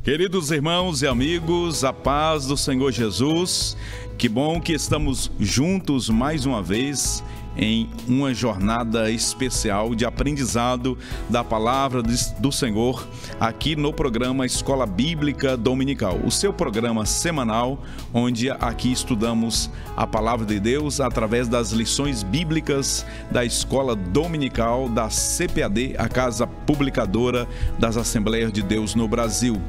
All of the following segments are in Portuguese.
Queridos irmãos e amigos, a paz do Senhor Jesus, que bom que estamos juntos mais uma vez em uma jornada especial de aprendizado da palavra do Senhor aqui no programa Escola Bíblica Dominical, o seu programa semanal onde aqui estudamos a palavra de Deus através das lições bíblicas da Escola Dominical da CPAD, a Casa Publicadora das Assembleias de Deus no Brasil.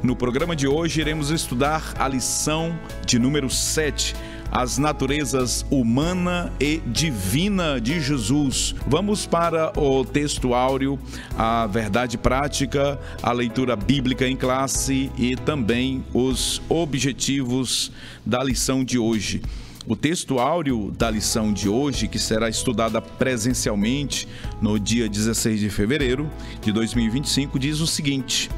No programa de hoje iremos estudar a lição de número 7, as naturezas humana e divina de Jesus. Vamos para o texto áureo, a verdade prática, a leitura bíblica em classe e também os objetivos da lição de hoje. O texto áureo da lição de hoje, que será estudada presencialmente no dia 16 de fevereiro de 2025, diz o seguinte: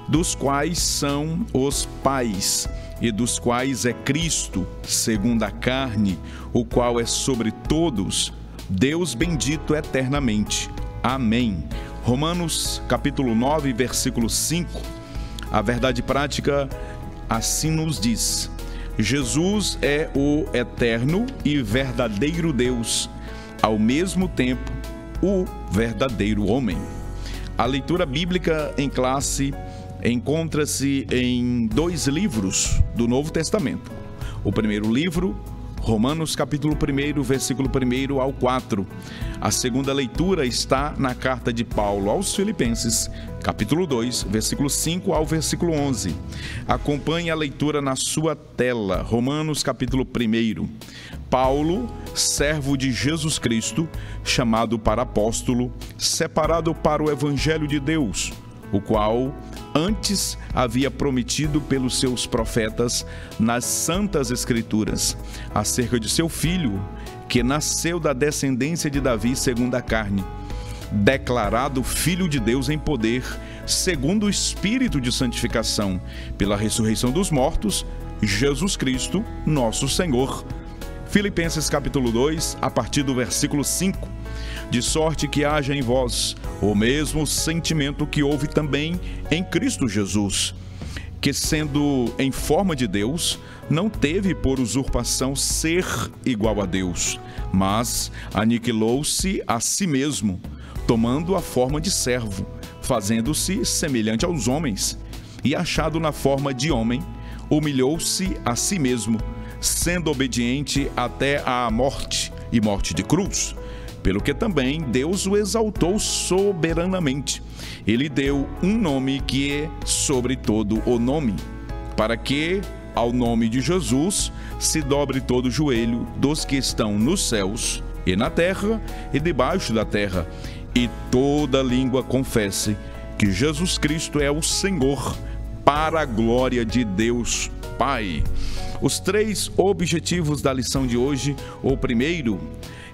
dos quais são os pais, e dos quais é Cristo, segundo a carne, o qual é sobre todos, Deus bendito eternamente. Amém. Romanos, capítulo 9, versículo 5. A verdade prática assim nos diz: Jesus é o eterno e verdadeiro Deus, ao mesmo tempo o verdadeiro homem. A leitura bíblica em classe encontra-se em dois livros do Novo Testamento. O primeiro livro, Romanos capítulo 1, versículo 1 ao 4. A segunda leitura está na carta de Paulo aos Filipenses, capítulo 2, versículo 5 ao versículo 11. Acompanhe a leitura na sua tela. Romanos capítulo 1. Paulo, servo de Jesus Cristo, chamado para apóstolo, separado para o evangelho de Deus, o qual antes havia prometido pelos seus profetas nas santas escrituras, acerca de seu filho, que nasceu da descendência de Davi segundo a carne, declarado Filho de Deus em poder, segundo o Espírito de santificação, pela ressurreição dos mortos, Jesus Cristo, nosso Senhor. Filipenses capítulo 2, a partir do versículo 5. De sorte que haja em vós o mesmo sentimento que houve também em Cristo Jesus, que sendo em forma de Deus, não teve por usurpação ser igual a Deus, mas aniquilou-se a si mesmo, tomando a forma de servo, fazendo-se semelhante aos homens, e achado na forma de homem, humilhou-se a si mesmo, sendo obediente até à morte, e morte de cruz. Pelo que também Deus o exaltou soberanamente. Ele deu um nome que é sobre todo o nome, para que ao nome de Jesus se dobre todo o joelho dos que estão nos céus e na terra e debaixo da terra, e toda língua confesse que Jesus Cristo é o Senhor, para a glória de Deus Pai. Os três objetivos da lição de hoje: o primeiro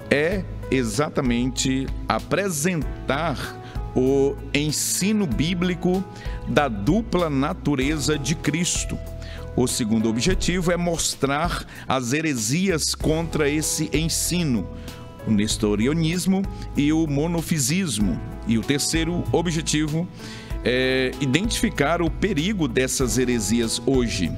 é exatamente apresentar o ensino bíblico da dupla natureza de Cristo. O segundo objetivo é mostrar as heresias contra esse ensino, o nestorianismo e o monofisismo. E o terceiro objetivo é identificar o perigo dessas heresias hoje.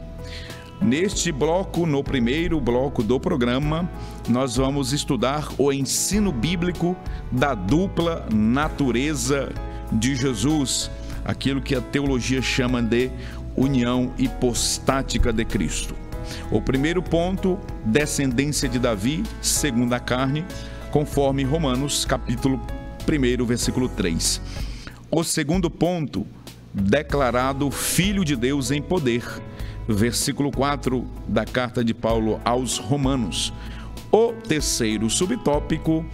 Neste bloco, no primeiro bloco do programa, nós vamos estudar o ensino bíblico da dupla natureza de Jesus, aquilo que a teologia chama de união hipostática de Cristo. O primeiro ponto, descendência de Davi, segundo a carne, conforme Romanos capítulo 1, versículo 3. O segundo ponto, declarado Filho de Deus em poder, versículo 4 da carta de Paulo aos Romanos. O terceiro subtópico,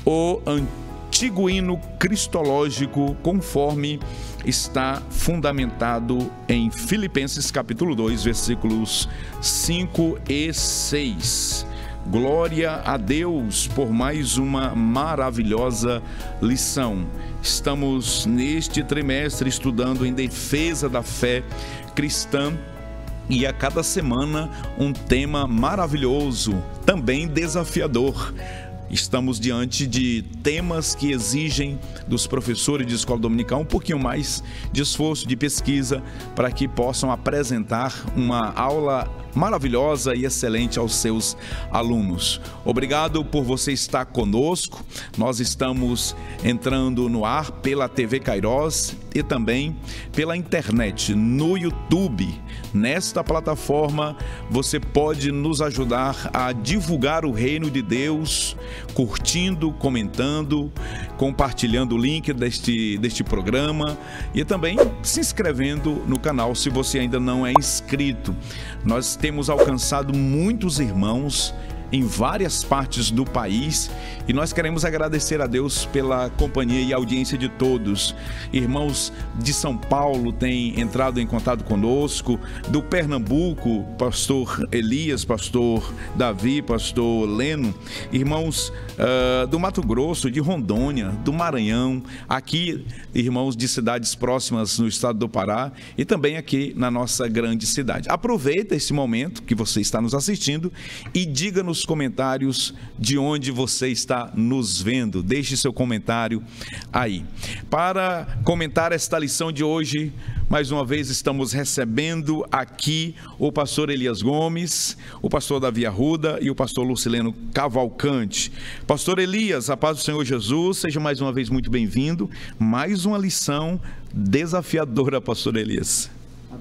o antigo hino cristológico, conforme está fundamentado em Filipenses capítulo 2, versículos 5 e 6. Glória a Deus por mais uma maravilhosa lição. Estamos neste trimestre estudando em defesa da fé cristã e a cada semana um tema maravilhoso, também desafiador. estamos diante de temas que exigem dos professores de escola dominical um pouquinho mais de esforço, de pesquisa, para que possam apresentar uma aula maravilhosa e excelente aos seus alunos. Obrigado por você estar conosco. Nós estamos entrando no ar pela TV Kairos e também pela internet, no YouTube. Nesta plataforma, você pode nos ajudar a divulgar o reino de Deus, curtindo, comentando, compartilhando o link deste programa e também se inscrevendo no canal se você ainda não é inscrito. Nós temos alcançado muitos irmãos em várias partes do país e nós queremos agradecer a Deus pela companhia e audiência de todos. Irmãos de São Paulo têm entrado em contato conosco, do Pernambuco, pastor Elias, pastor Davi, pastor Leno, irmãos do Mato Grosso, de Rondônia, do Maranhão, aqui irmãos de cidades próximas no estado do Pará e também aqui na nossa grande cidade. Aproveita esse momento que você está nos assistindo e diga nos comentários de onde você está nos vendo. Deixe seu comentário aí. Para comentar esta lição de hoje, mais uma vez estamos recebendo aqui o pastor Elias Gomes, o pastor Davi Arruda e o pastor Lucileno Cavalcante. Pastor Elias, a paz do Senhor Jesus, seja mais uma vez muito bem-vindo. Mais uma lição desafiadora, pastor Elias.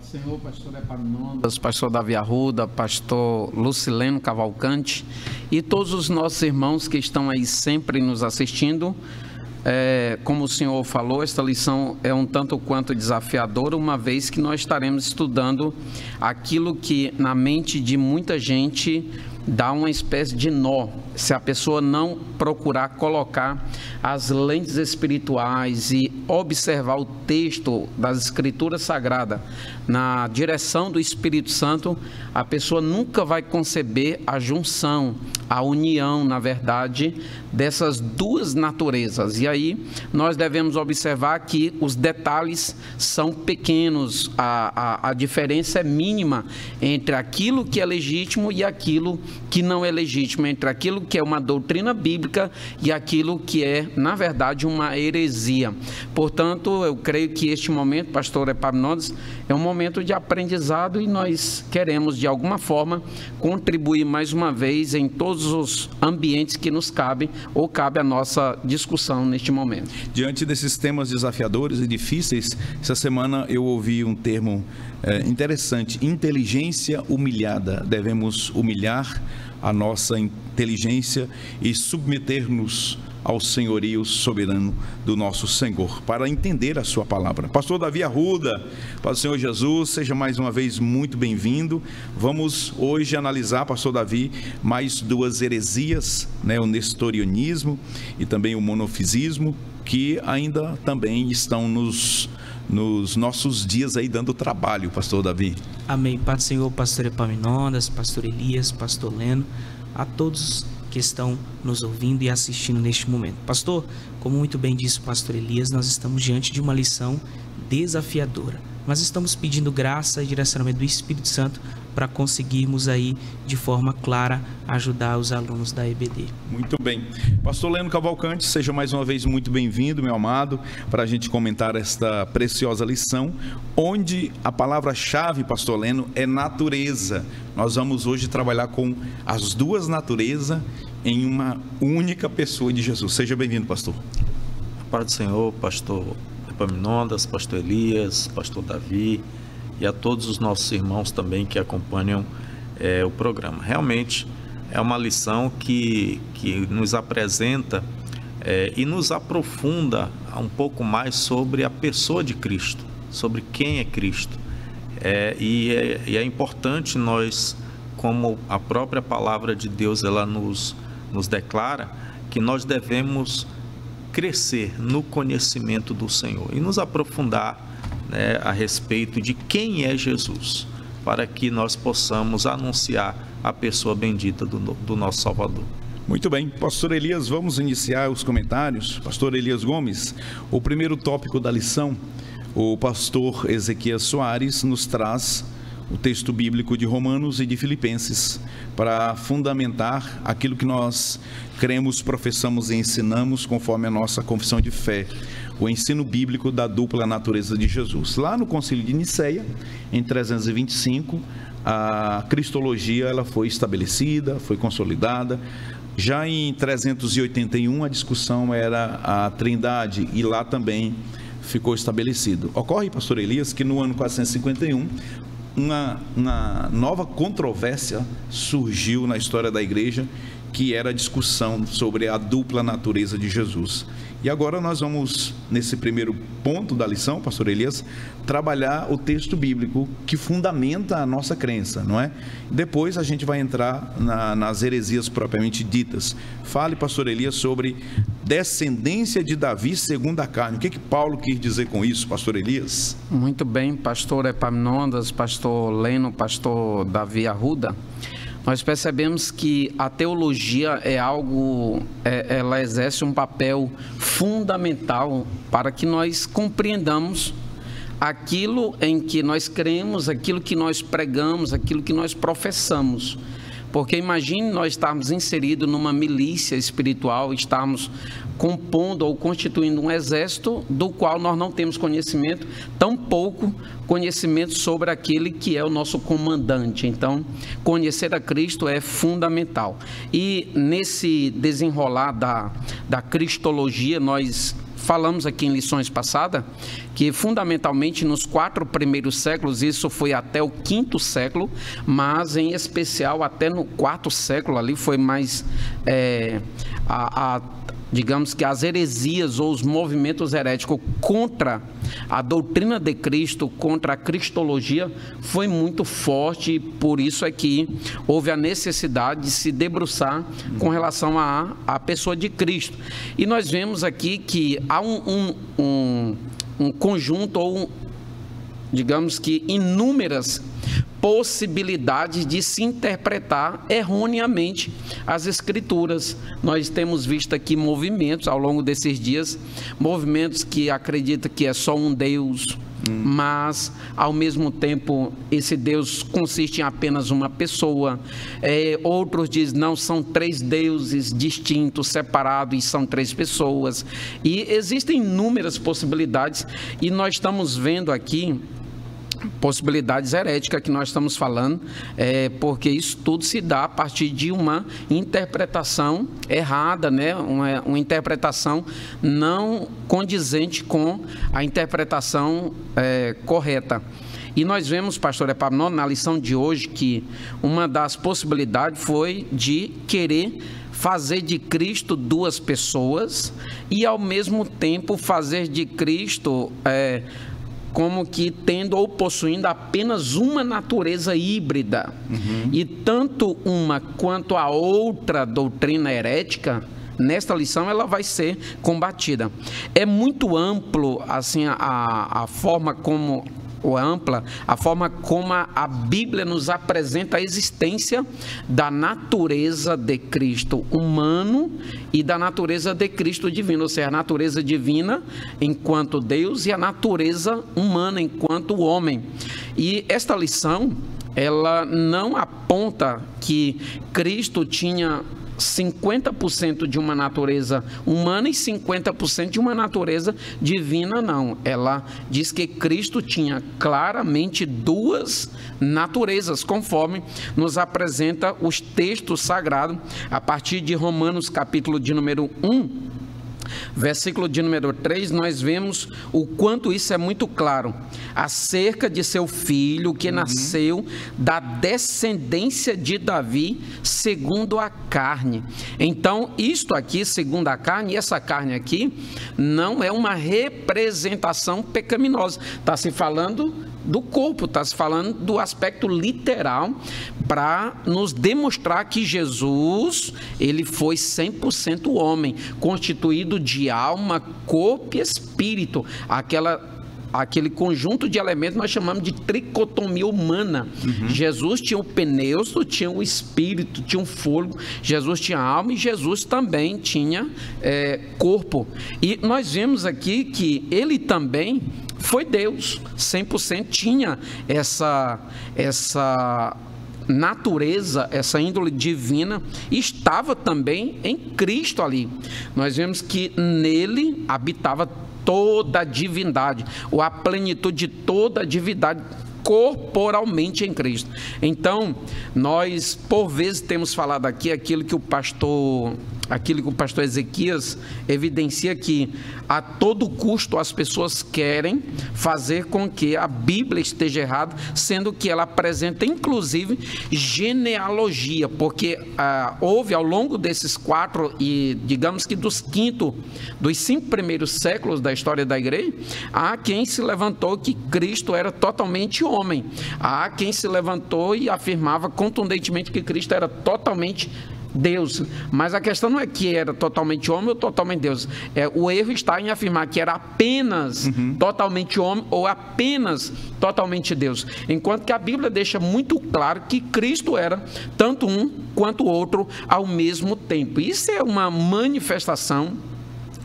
Senhor, pastor Epaminondas, pastor Davi Arruda, pastor Lucileno Cavalcante e todos os nossos irmãos que estão aí sempre nos assistindo. Como o senhor falou, esta lição é um tanto quanto desafiadora, uma vez que nós estaremos estudando aquilo que na mente de muita gente dá uma espécie de nó, se a pessoa não procurar colocar as lentes espirituais e observar o texto das Escrituras Sagradas na direção do Espírito Santo, a pessoa nunca vai conceber a junção, a união, na verdade, dessas duas naturezas. E aí nós devemos observar que os detalhes são pequenos, a diferença é mínima entre aquilo que é legítimo e aquilo que não é legítimo, entre aquilo que é uma doutrina bíblica e aquilo que é, na verdade, uma heresia. Portanto, eu creio que este momento, pastor Epaminondas, é um momento de aprendizado e nós queremos, de alguma forma, contribuir mais uma vez em todos os ambientes que nos cabe ou cabe a nossa discussão neste momento. Diante desses temas desafiadores e difíceis, essa semana eu ouvi um termo interessante: inteligência humilhada. Devemos humilhar a nossa inteligência e submeter-nos ao senhorio soberano do nosso Senhor, para entender a sua palavra. Pastor Davi Arruda, para o Senhor Jesus, seja mais uma vez muito bem-vindo. Vamos hoje analisar, pastor Davi, mais duas heresias, o nestorianismo e também o monofisismo, que ainda também estão nos nossos dias aí dando trabalho, pastor Davi. Amém. Pai do Senhor, pastor Epaminondas, pastor Elias, pastor Leno, a todos que estão nos ouvindo e assistindo neste momento. Pastor, como muito bem disse o pastor Elias, nós estamos diante de uma lição desafiadora. Nós estamos pedindo graça e direcionamento do Espírito Santo para conseguirmos aí, de forma clara, ajudar os alunos da EBD. Muito bem. Pastor Leno Cavalcante, seja mais uma vez muito bem-vindo, meu amado, para a gente comentar esta preciosa lição, onde a palavra-chave, pastor Leno, é natureza. Nós vamos hoje trabalhar com as duas naturezas em uma única pessoa de Jesus. Seja bem-vindo, pastor. A paz do Senhor, pastor Epaminondas, pastor Elias, pastor Davi e a todos os nossos irmãos também que acompanham o programa. Realmente é uma lição que nos apresenta e nos aprofunda um pouco mais sobre a pessoa de Cristo, sobre quem é Cristo. E é importante nós, como a própria palavra de Deus ela nos declara, que nós devemos crescer no conhecimento do Senhor e nos aprofundar a respeito de quem é Jesus, para que nós possamos anunciar a pessoa bendita do nosso Salvador. Muito bem, pastor Elias, vamos iniciar os comentários. Pastor Elias Gomes, o primeiro tópico da lição, o pastor Ezequias Soares nos traz o texto bíblico de Romanos e de Filipenses, para fundamentar aquilo que nós cremos, professamos e ensinamos conforme a nossa confissão de fé, o ensino bíblico da dupla natureza de Jesus. Lá no Concílio de Nicéia, em 325, a cristologia ela foi estabelecida, foi consolidada. Já em 381, a discussão era a Trindade, e lá também ficou estabelecido. Ocorre, pastor Elias, que no ano 451, uma nova controvérsia surgiu na história da igreja, que era a discussão sobre a dupla natureza de Jesus. E agora nós vamos, nesse primeiro ponto da lição, pastor Elias, trabalhar o texto bíblico que fundamenta a nossa crença, não é? Depois a gente vai entrar nas heresias propriamente ditas. Fale, pastor Elias, sobre descendência de Davi segundo a carne. O que Paulo quis dizer com isso, pastor Elias? Muito bem, pastor Epaminondas, pastor Leno, pastor Davi Arruda. Nós percebemos que a teologia é algo, ela exerce um papel fundamental para que nós compreendamos aquilo em que nós cremos, aquilo que nós pregamos, aquilo que nós professamos. Porque imagine nós estarmos inseridos numa milícia espiritual, estarmos compondo ou constituindo um exército do qual nós não temos conhecimento, tampouco conhecimento sobre aquele que é o nosso comandante. Então, conhecer a Cristo é fundamental. E nesse desenrolar da cristologia, nós falamos aqui em lições passadas que fundamentalmente nos 4 primeiros séculos, isso foi até o 5º século, mas em especial até no 4º século ali foi mais digamos que as heresias ou os movimentos heréticos contra a doutrina de Cristo, contra a cristologia, foi muito forte, e por isso é que houve a necessidade de se debruçar com relação à pessoa de Cristo. E nós vemos aqui que há um conjunto, ou digamos que inúmeras possibilidades de se interpretar erroneamente as Escrituras. Nós temos visto aqui movimentos ao longo desses dias, movimentos que acreditam que é só um Deus, mas ao mesmo tempo esse Deus consiste em apenas uma pessoa. Outros dizem não, são 3 deuses distintos, separados, e são 3 pessoas. E existem inúmeras possibilidades, e nós estamos vendo aqui possibilidades heréticas que nós estamos falando, porque isso tudo se dá a partir de uma interpretação errada, né? Uma interpretação não condizente com a interpretação correta. E nós vemos, pastor Epaminondas, na lição de hoje, que uma das possibilidades foi de querer fazer de Cristo 2 pessoas e ao mesmo tempo fazer de Cristo como que tendo ou possuindo apenas uma natureza híbrida. E tanto uma quanto a outra doutrina herética, nesta lição ela vai ser combatida. É muito amplo assim a forma como a forma como a Bíblia nos apresenta a existência da natureza de Cristo humano e da natureza de Cristo divino, ou seja, a natureza divina enquanto Deus e a natureza humana enquanto homem. E esta lição, ela não aponta que Cristo tinha 50% de uma natureza humana e 50% de uma natureza divina, não. Ela diz que Cristo tinha claramente 2 naturezas, conforme nos apresenta os textos sagrados, a partir de Romanos, capítulo de número 1, versículo de número 3, nós vemos o quanto isso é muito claro, acerca de seu filho que nasceu da descendência de Davi segundo a carne. Então, isto aqui, segundo a carne, e essa carne aqui, não é uma representação pecaminosa. Está se falando do corpo, está se falando do aspecto literal, para nos demonstrar que Jesus, ele foi 100% homem, constituído de alma, corpo e espírito, aquele conjunto de elementos nós chamamos de tricotomia humana. Jesus tinha o pneusto, tinha o espírito, tinha o fôlego, Jesus tinha alma e Jesus também tinha corpo. E nós vemos aqui que ele também foi Deus, 100% tinha essa natureza, essa índole divina, estava também em Cristo ali. Nós vemos que nele habitava toda a divindade, ou a plenitude de toda a divindade corporalmente em Cristo. Então, nós por vezes temos falado aqui aquilo que o pastor Ezequias evidencia, que a todo custo as pessoas querem fazer com que a Bíblia esteja errada, sendo que ela apresenta inclusive genealogia, porque houve ao longo desses 4 e digamos que dos 5 primeiros séculos da história da igreja, há quem se levantou que Cristo era totalmente homem, há quem se levantou e afirmava contundentemente que Cristo era totalmente Deus, mas a questão não é que era totalmente homem ou totalmente Deus, o erro está em afirmar que era apenas totalmente homem ou apenas totalmente Deus, enquanto que a Bíblia deixa muito claro que Cristo era tanto um quanto o outro ao mesmo tempo. Isso é uma manifestação,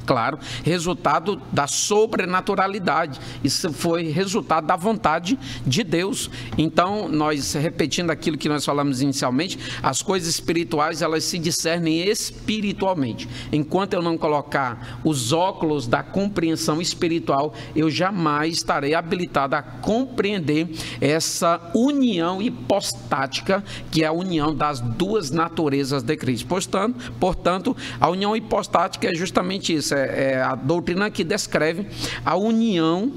claro, resultado da sobrenaturalidade. Isso foi resultado da vontade de Deus. Então, nós, repetindo aquilo que nós falamos inicialmente, as coisas espirituais, elas se discernem espiritualmente. Enquanto eu não colocar os óculos da compreensão espiritual, eu jamais estarei habilitado a compreender essa união hipostática, que é a união das duas naturezas de Cristo. Portanto, a união hipostática é justamente isso. É a doutrina que descreve a união,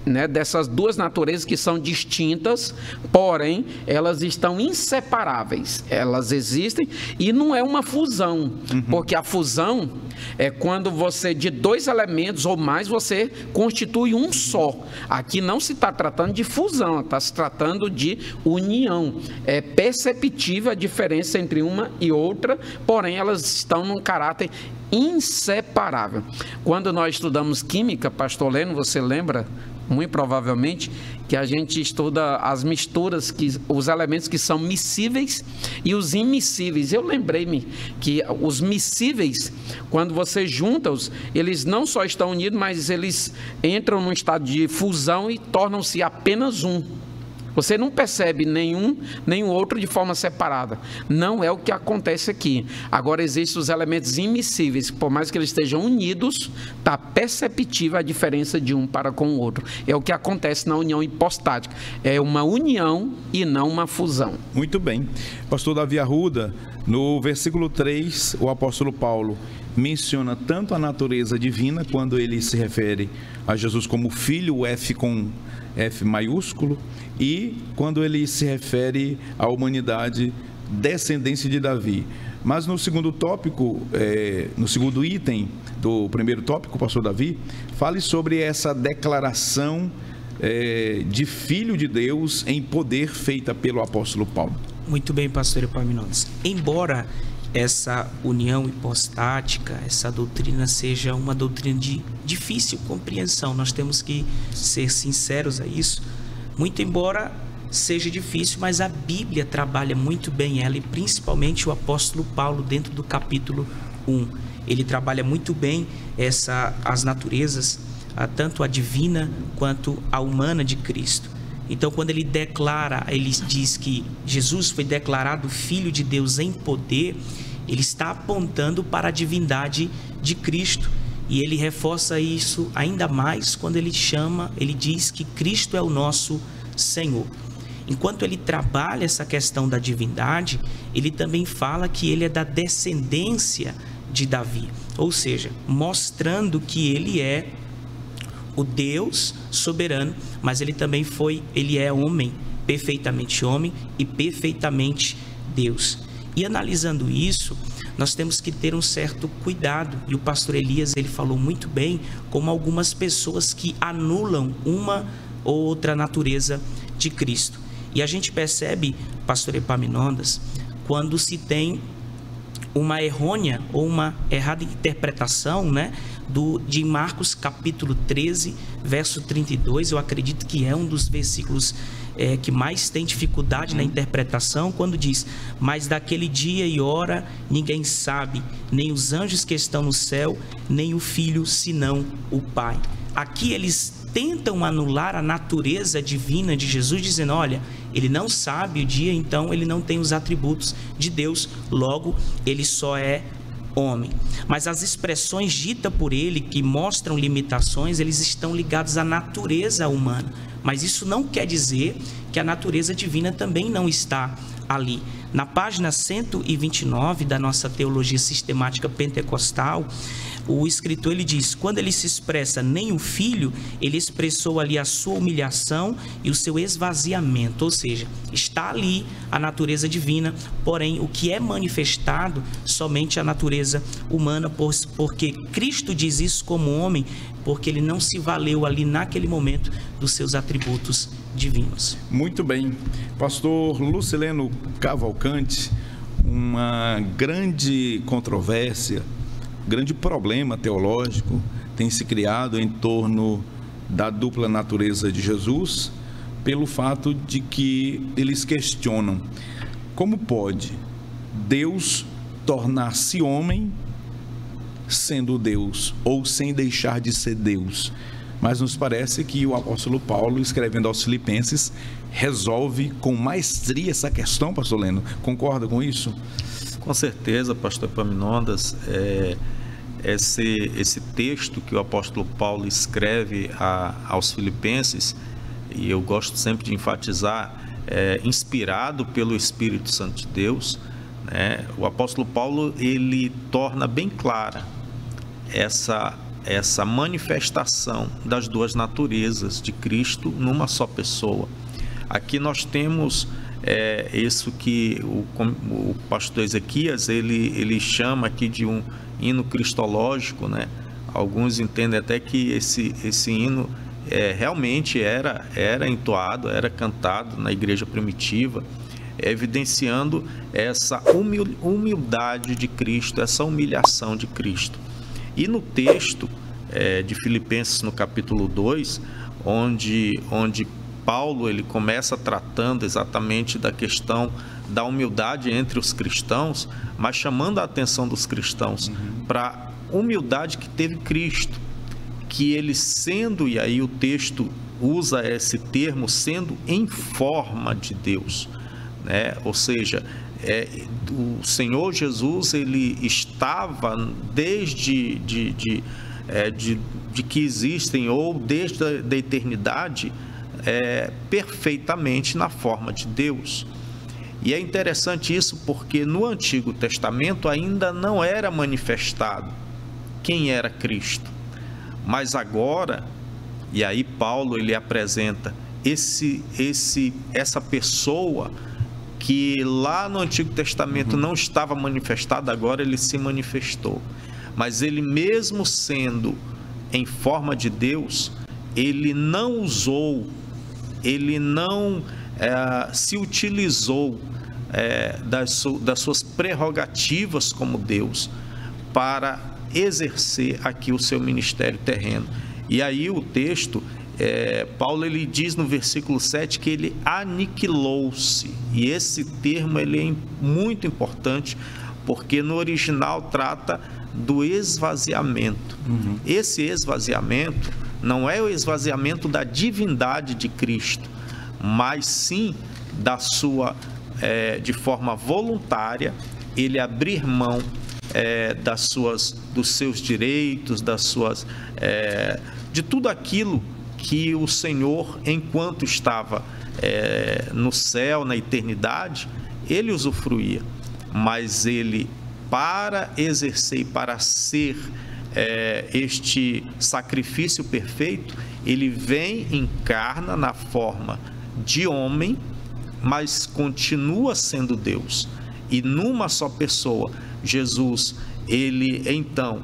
né, dessas duas naturezas que são distintas, porém elas estão inseparáveis, elas existem e não é uma fusão, porque a fusão é quando você, de 2 elementos ou mais, você constitui um só. Aqui não se está tratando de fusão, está se tratando de união. É perceptível a diferença entre uma e outra, porém elas estão num caráter inseparável. Quando nós estudamos química, pastor Leno, você lembra? Muito provavelmente que a gente estuda as misturas, os elementos que são miscíveis e os immiscíveis. Eu lembrei-me que os miscíveis, quando você junta-os, eles não só estão unidos, mas eles entram num estado de fusão e tornam-se apenas um. Você não percebe nenhum outro de forma separada. Não é o que acontece aqui. Agora, existem os elementos immiscíveis, por mais que eles estejam unidos, está perceptível a diferença de um para com o outro. É o que acontece na união hipostática. É uma união e não uma fusão. Muito bem. Pastor Davi Arruda, no versículo 3, o apóstolo Paulo menciona tanto a natureza divina, quando ele se refere a Jesus como filho, o F com F maiúsculo, e quando ele se refere à humanidade, descendência de Davi. Mas no segundo tópico, no segundo item do primeiro tópico, pastor Davi, fale sobre essa declaração de filho de Deus em poder feita pelo apóstolo Paulo. Muito bem, pastor Epaminondas. Embora essa união hipostática, essa doutrina seja uma doutrina de difícil compreensão, nós temos que ser sinceros a isso, muito embora seja difícil, mas a Bíblia trabalha muito bem ela, e principalmente o apóstolo Paulo dentro do capítulo 1, ele trabalha muito bem as naturezas, tanto a divina quanto a humana de Cristo. Então, quando ele diz que Jesus foi declarado Filho de Deus em poder, ele está apontando para a divindade de Cristo. E ele reforça isso ainda mais quando ele diz que Cristo é o nosso Senhor. Enquanto ele trabalha essa questão da divindade, ele também fala que ele é da descendência de Davi. Ou seja, mostrando que ele é o Deus soberano, mas ele é homem, perfeitamente homem e perfeitamente Deus. E analisando isso, nós temos que ter um certo cuidado, e o pastor Elias, ele falou muito bem, como algumas pessoas que anulam uma ou outra natureza de Cristo. E a gente percebe, pastor Epaminondas, quando se tem uma errônea ou uma errada interpretação, né, de Marcos capítulo 13, verso 32, eu acredito que é um dos versículos que mais tem dificuldade na interpretação, quando diz: mas daquele dia e hora ninguém sabe, nem os anjos que estão no céu, nem o Filho, senão o Pai. Aqui eles tentam anular a natureza divina de Jesus, dizendo: olha, ele não sabe o dia, então ele não tem os atributos de Deus, logo ele só é homem. Mas as expressões ditas por ele, que mostram limitações, eles estão ligados à natureza humana. Mas isso não quer dizer que a natureza divina também não está ali. Na página 129 da nossa Teologia Sistemática Pentecostal, o escritor ele diz: quando ele se expressa nem o Filho, ele expressou ali a sua humilhação e o seu esvaziamento, ou seja, está ali a natureza divina, porém o que é manifestado somente a natureza humana, porque Cristo diz isso como homem, porque ele não se valeu ali naquele momento dos seus atributos divinos. Muito bem. Pastor Lucileno Cavalcante, uma grande controvérsia, grande problema teológico tem se criado em torno da dupla natureza de Jesus, pelo fato de que eles questionam como pode Deus tornar-se homem sendo Deus ou sem deixar de ser Deus. Mas nos parece que o apóstolo Paulo, escrevendo aos Filipenses, resolve com maestria essa questão, pastor Leno. Concorda com isso? Com certeza, pastor Epaminondas. Esse texto que o apóstolo Paulo escreve aos Filipenses, e eu gosto sempre de enfatizar, inspirado pelo Espírito Santo de Deus, né? O apóstolo Paulo, ele torna bem clara essa manifestação das duas naturezas de Cristo numa só pessoa. Aqui nós temos isso que o pastor Ezequias ele chama aqui de um hino cristológico, né? Alguns entendem até que esse hino realmente era entoado, era cantado na igreja primitiva, evidenciando essa humildade de Cristo, essa humilhação de Cristo. E no texto de Filipenses, no capítulo 2, onde Paulo ele começa tratando exatamente da questão da humildade entre os cristãos, mas chamando a atenção dos cristãos para a humildade que teve Cristo, que ele sendo, e aí o texto usa esse termo, sendo em forma de Deus, né? Ou seja, o Senhor Jesus ele estava desde de que existem, ou desde a eternidade, perfeitamente na forma de Deus. E é interessante isso porque no Antigo Testamento ainda não era manifestado quem era Cristo, mas agora, e aí Paulo ele apresenta essa pessoa que lá no Antigo Testamento não estava manifestada, agora ele se manifestou. Mas ele, mesmo sendo em forma de Deus, ele não usou, ele não se utilizou das suas prerrogativas como Deus para exercer aqui o seu ministério terreno. E aí o texto, Paulo ele diz no versículo 7 que ele aniquilou-se, e esse termo ele é muito importante porque no original trata do esvaziamento. Esse esvaziamento não é o esvaziamento da divindade de Cristo, mas sim da sua, de forma voluntária, ele abrir mão dos seus direitos, de tudo aquilo que o Senhor, enquanto estava no céu, na eternidade, ele usufruía, mas ele, para exercer e para ser este sacrifício perfeito, ele vem, encarna na forma de homem, mas continua sendo Deus. E numa só pessoa, Jesus, ele então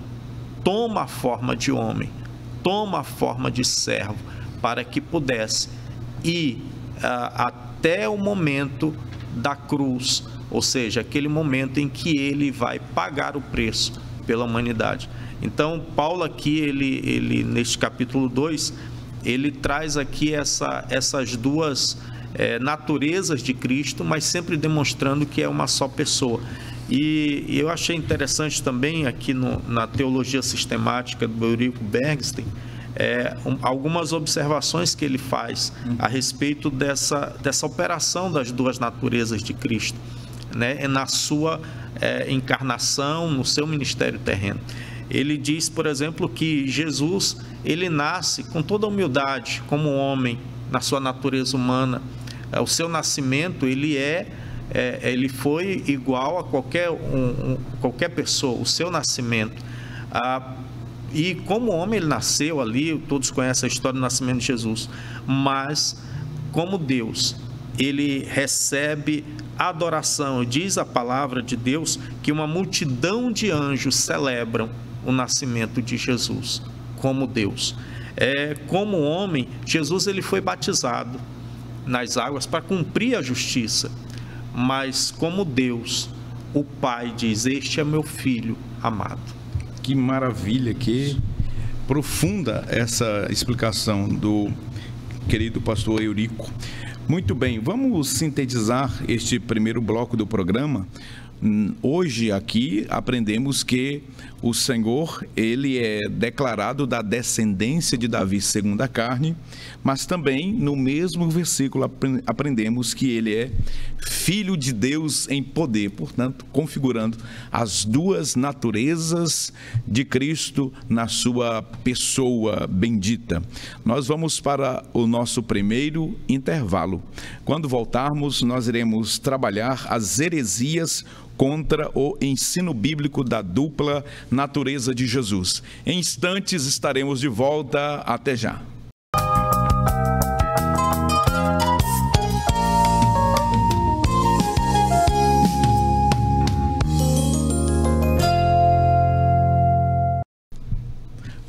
toma a forma de homem, toma a forma de servo, para que pudesse ir até o momento da cruz, ou seja, aquele momento em que ele vai pagar o preço pela humanidade. Então, Paulo aqui, ele neste capítulo 2, ele traz aqui essas duas naturezas de Cristo, mas sempre demonstrando que é uma só pessoa. E eu achei interessante também aqui na teologia sistemática do Eurico Bergstein, algumas observações que ele faz a respeito dessa operação das duas naturezas de Cristo, né, na sua encarnação, no seu ministério terreno. Ele diz, por exemplo, que Jesus, ele nasce com toda a humildade, como homem, na sua natureza humana. O seu nascimento, ele foi igual a qualquer pessoa, o seu nascimento. E como homem ele nasceu ali, todos conhecem a história do nascimento de Jesus, mas como Deus, ele recebe adoração. Diz a palavra de Deus que uma multidão de anjos celebram o nascimento de Jesus como Deus. Como homem, Jesus ele foi batizado nas águas para cumprir a justiça, mas como Deus, o Pai diz: este é meu filho amado. Que maravilha, que profunda essa explicação do querido pastor Eurico. Muito bem, vamos sintetizar este primeiro bloco do programa. Hoje aqui aprendemos que o Senhor, ele é declarado da descendência de Davi segundo a carne, mas também no mesmo versículo aprendemos que ele é filho de Deus em poder, portanto, configurando as duas naturezas de Cristo na sua pessoa bendita. Nós vamos para o nosso primeiro intervalo. Quando voltarmos, nós iremos trabalhar as heresias contra o ensino bíblico da dupla natureza de Jesus. Em instantes estaremos de volta. Até já.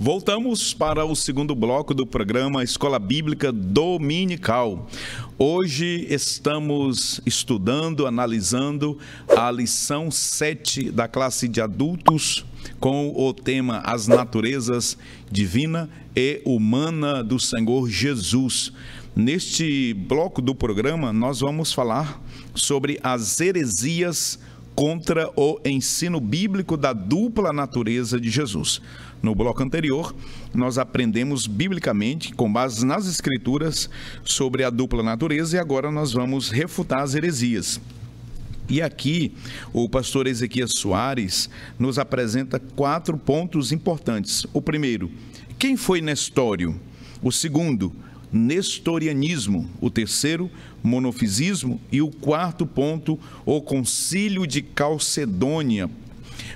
Voltamos para o segundo bloco do programa Escola Bíblica Dominical. Hoje estamos estudando, analisando a lição 7 da classe de adultos com o tema As Naturezas Divina e Humana do Senhor Jesus. Neste bloco do programa, nós vamos falar sobre as heresias contra o ensino bíblico da dupla natureza de Jesus. No bloco anterior, nós aprendemos biblicamente, com base nas Escrituras, sobre a dupla natureza, e agora nós vamos refutar as heresias. E aqui, o pastor Ezequias Soares nos apresenta 4 pontos importantes. O primeiro, quem foi Nestório? O segundo, nestorianismo. O terceiro, monofisismo. E o quarto ponto, o concílio de Calcedônia.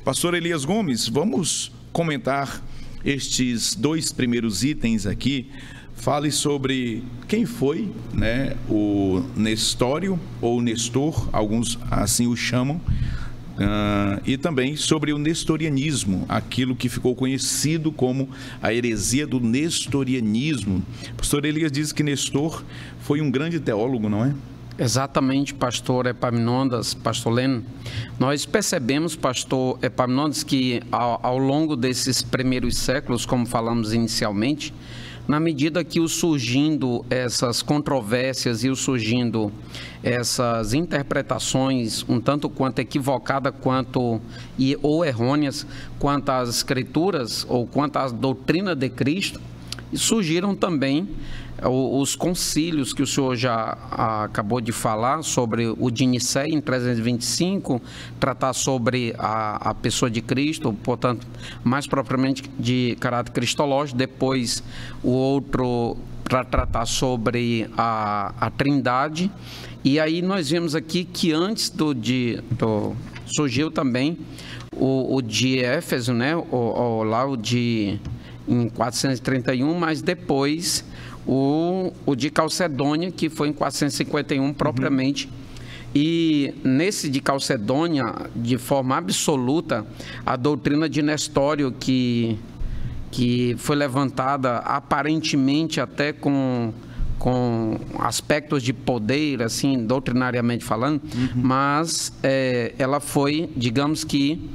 Pastor Elias Gomes, vamos comentar estes 2 primeiros itens aqui. Fale sobre quem foi, né, o Nestório ou Nestor, alguns assim o chamam, e também sobre o nestorianismo, aquilo que ficou conhecido como a heresia do nestorianismo. O pastor Elias diz que Nestor foi um grande teólogo, não é? Exatamente, pastor Epaminondas, pastor Leno. Nós percebemos, pastor Epaminondas, que ao longo desses primeiros séculos, como falamos inicialmente, na medida que o surgindo essas controvérsias e o surgindo essas interpretações um tanto quanto equivocadas ou errôneas quanto às Escrituras ou quanto à doutrina de Cristo, surgiram também os concílios que o senhor já acabou de falar, sobre o de Nicéia em 325, tratar sobre a pessoa de Cristo, portanto, mais propriamente de caráter cristológico, depois o outro para tratar sobre a Trindade. E aí nós vemos aqui que antes surgiu também o de Éfeso, né? O de em 431, mas depois o de Calcedônia, que foi em 451 propriamente. E nesse de Calcedônia, de forma absoluta, a doutrina de Nestório, que foi levantada aparentemente até com aspectos de poder, assim, doutrinariamente falando, mas ela foi, digamos que,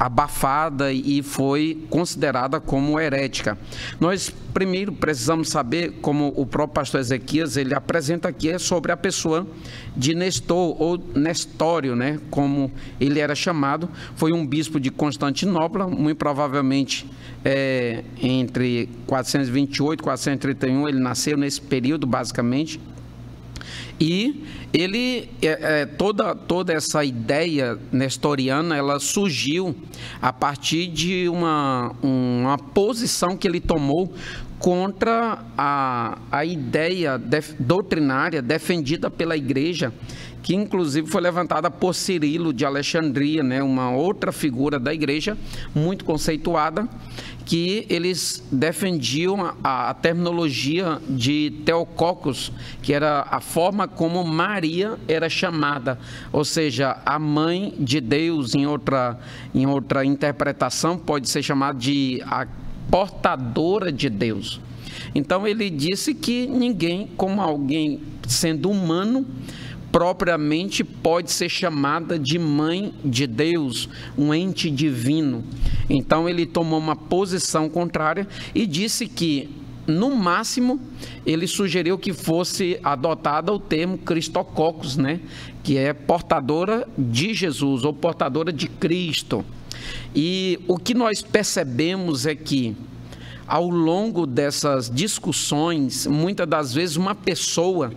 abafada e foi considerada como herética. Nós primeiro precisamos saber, como o próprio pastor Ezequias, ele apresenta aqui, é sobre a pessoa de Nestor, ou Nestório, né, como ele era chamado. Foi um bispo de Constantinopla, muito provavelmente entre 428 e 431, ele nasceu nesse período, basicamente. E ele, toda essa ideia nestoriana, ela surgiu a partir de uma posição que ele tomou contra a ideia doutrinária defendida pela igreja, que inclusive foi levantada por Cirilo de Alexandria, né, uma outra figura da igreja, muito conceituada, que eles defendiam a terminologia de Theotokos, que era a forma como Maria era chamada, ou seja, a mãe de Deus. Em outra interpretação pode ser chamada de a portadora de Deus. Então ele disse que ninguém, como alguém sendo humano, propriamente pode ser chamada de mãe de Deus, um ente divino. Então ele tomou uma posição contrária e disse que, no máximo, ele sugeriu que fosse adotado o termo Christokokos, né, que é portadora de Jesus ou portadora de Cristo. E o que nós percebemos é que, ao longo dessas discussões, muitas das vezes uma pessoa,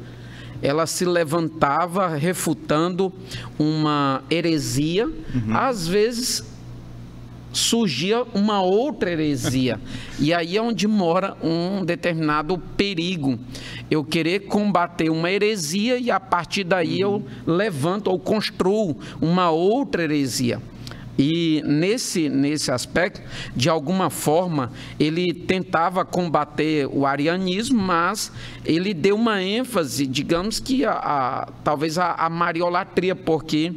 ela se levantava refutando uma heresia, às vezes surgia uma outra heresia, e aí é onde mora um determinado perigo. Eu querer combater uma heresia e a partir daí eu levanto ou construo uma outra heresia. E nesse aspecto, de alguma forma, ele tentava combater o arianismo, mas ele deu uma ênfase, digamos que talvez a mariolatria, porque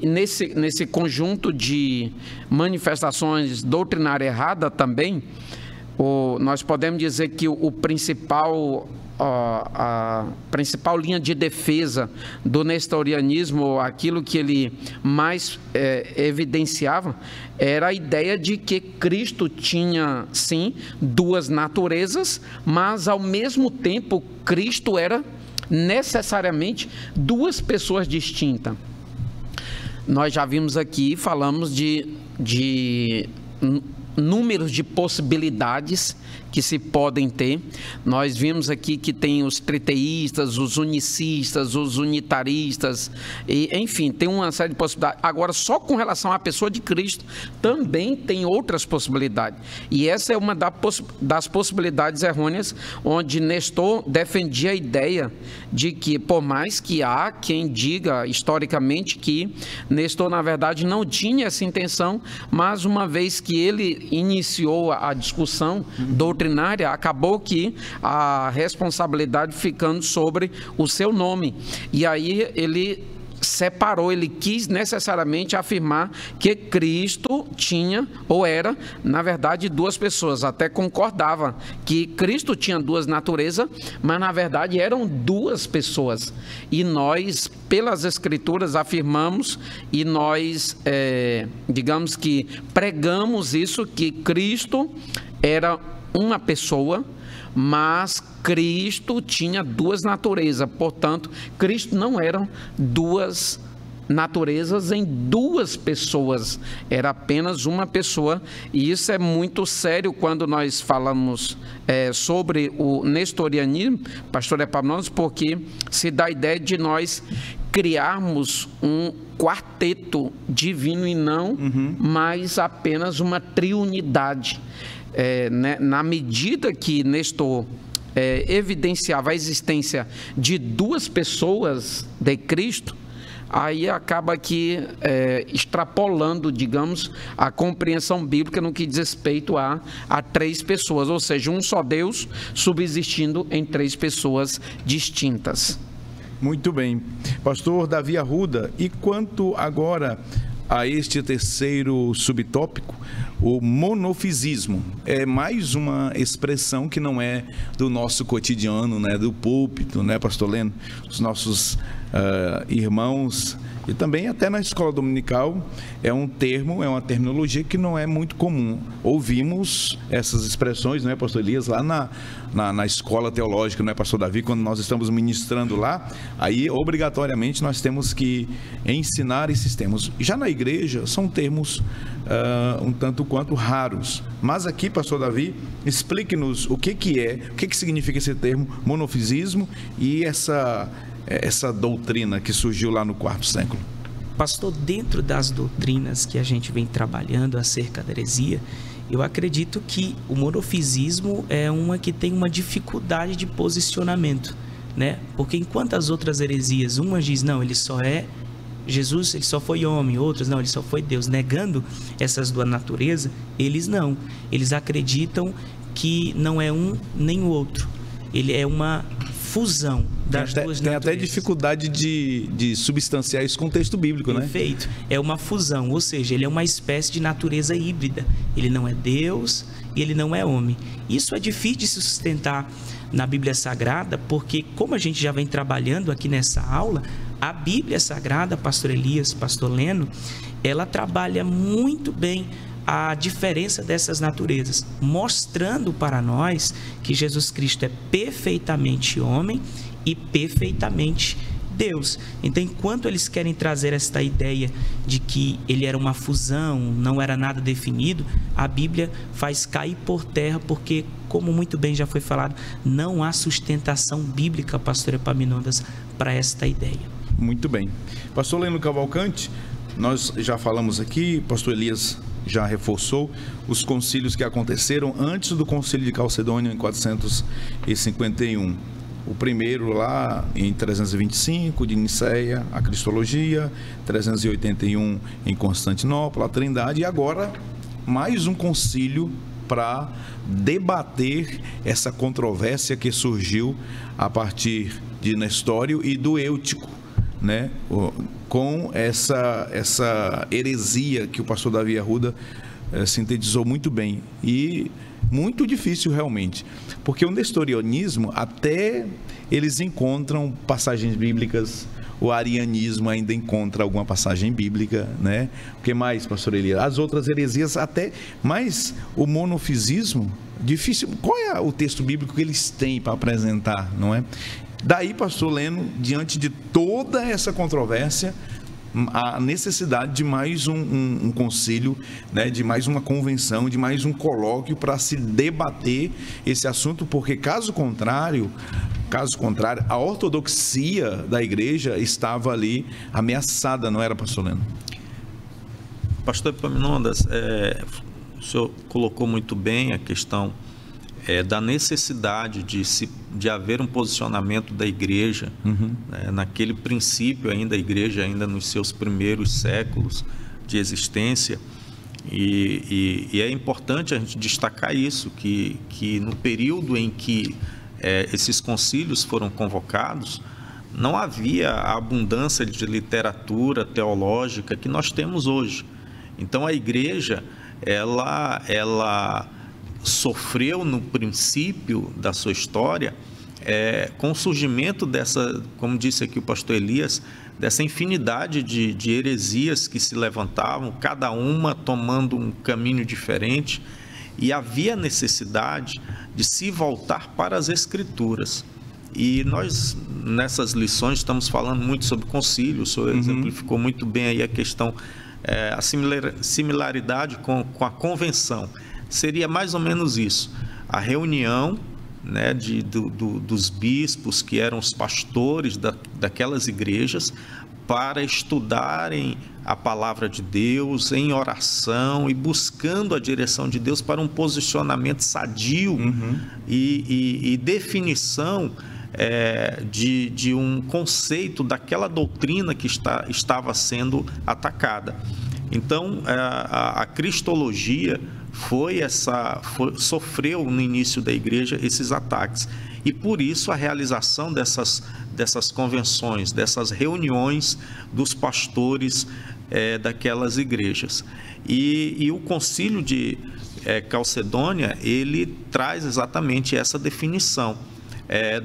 nesse conjunto de manifestações doutrinárias erradas também, nós podemos dizer que a principal linha de defesa do nestorianismo, aquilo que ele mais evidenciava, era a ideia de que Cristo tinha, sim, duas naturezas, mas, ao mesmo tempo, Cristo era necessariamente duas pessoas distintas. Nós já vimos aqui, falamos de números de possibilidades que se podem ter. Nós vimos aqui que tem os triteístas, os unicistas, os unitaristas, e, enfim, tem uma série de possibilidades. Agora, só com relação à pessoa de Cristo, também tem outras possibilidades. E essa é uma das possibilidades errôneas, onde Nestor defendia a ideia de que, por mais que há quem diga historicamente que Nestor, na verdade, não tinha essa intenção, mas uma vez que ele iniciou a discussão doutrinária, acabou que a responsabilidade ficando sobre o seu nome. E aí ele separou, ele quis necessariamente afirmar que Cristo tinha, ou era, na verdade, duas pessoas. Até concordava que Cristo tinha duas naturezas, mas na verdade eram duas pessoas. E nós, pelas Escrituras, afirmamos, e nós, digamos que pregamos isso, que Cristo era uma pessoa, mas Cristo tinha duas naturezas. Portanto, Cristo não eram duas naturezas em duas pessoas, era apenas uma pessoa. E isso é muito sério quando nós falamos sobre o nestorianismo, pastor Epaminondas, porque se dá a ideia de nós criarmos um quarteto divino e não mais apenas uma triunidade. Na medida que Nestor evidenciava a existência de duas pessoas de Cristo, aí acaba que extrapolando, digamos, a compreensão bíblica no que diz respeito a três pessoas, ou seja, um só Deus subsistindo em três pessoas distintas. Muito bem. Pastor Davi Arruda, e quanto agora a este terceiro subtópico, o monofisismo? É mais uma expressão que não é do nosso cotidiano, né, do púlpito, né, pastor Leno? Os nossos irmãos E também até na escola dominical é um termo, é uma terminologia que não é muito comum. Ouvimos essas expressões, não é, pastor Elias, lá na escola teológica, não é, pastor Davi, quando nós estamos ministrando lá, aí obrigatoriamente nós temos que ensinar esses termos. Já na igreja são termos um tanto quanto raros. Mas aqui, pastor Davi, explique-nos o que significa esse termo monofisismo e essa doutrina que surgiu lá no quarto século. Pastor, dentro das doutrinas que a gente vem trabalhando acerca da heresia, eu acredito que o monofisismo é uma que tem uma dificuldade de posicionamento, né? Porque enquanto as outras heresias, umas diz, não, ele só é Jesus, ele só foi homem, outras, não, ele só foi Deus, negando essas duas naturezas, eles não. Eles acreditam que não é um nem o outro. Ele é uma fusão das duas naturezas. Tem até dificuldade de substanciar isso com o texto bíblico, né? Perfeito. É uma fusão, ou seja, ele é uma espécie de natureza híbrida. Ele não é Deus e ele não é homem. Isso é difícil de se sustentar na Bíblia Sagrada, porque como a gente já vem trabalhando aqui nessa aula, a Bíblia Sagrada, pastor Elias, pastor Leno, ela trabalha muito bem a diferença dessas naturezas, mostrando para nós que Jesus Cristo é perfeitamente homem e perfeitamente Deus. Então, enquanto eles querem trazer esta ideia de que ele era uma fusão, não era nada definido, a Bíblia faz cair por terra, porque, como muito bem já foi falado, não há sustentação bíblica, pastor Epaminondas, para esta ideia. Muito bem. Pastor Leno Cavalcante, nós já falamos aqui, pastor Elias já reforçou os concílios que aconteceram antes do concílio de Calcedônia em 451. O primeiro lá em 325 de Niceia, a Cristologia, 381 em Constantinopla, a Trindade, e agora mais um concílio para debater essa controvérsia que surgiu a partir de Nestório e do Eutico, né? Com essa heresia que o pastor Davi Arruda sintetizou muito bem e muito difícil realmente, porque o nestorianismo até eles encontram passagens bíblicas, o arianismo ainda encontra alguma passagem bíblica, né? O que mais, pastor Elias? As outras heresias até, mas o monofisismo, difícil. Qual é o texto bíblico que eles têm para apresentar, não é? Daí, pastor Leno, diante de toda essa controvérsia, a necessidade de mais um concílio, né, de mais uma convenção, de mais um colóquio para se debater esse assunto, porque caso contrário, a ortodoxia da igreja estava ali ameaçada, não era, pastor Leno? Pastor Epaminondas, o senhor colocou muito bem a questão da necessidade de haver um posicionamento da igreja, naquele princípio ainda, a igreja ainda nos seus primeiros séculos de existência, e é importante a gente destacar isso, que no período em que esses concílios foram convocados, não havia a abundância de literatura teológica que nós temos hoje. Então a igreja, ela sofreu no princípio da sua história com o surgimento dessa, como disse aqui o pastor Elias, dessa infinidade de heresias que se levantavam, cada uma tomando um caminho diferente, e havia necessidade de se voltar para as Escrituras. E nós, nessas lições, estamos falando muito sobre concílio, o senhor exemplificou muito bem aí a questão, a similaridade com a convenção. Seria mais ou menos isso, a reunião, né, dos bispos, que eram os pastores daquelas igrejas, para estudarem a palavra de Deus em oração e buscando a direção de Deus para um posicionamento sadio e definição de um conceito daquela doutrina que estava sendo atacada. Então, a cristologia sofreu no início da igreja esses ataques, e por isso a realização dessas convenções, dessas reuniões dos pastores daquelas igrejas. E o concílio de Calcedônia, ele traz exatamente essa definição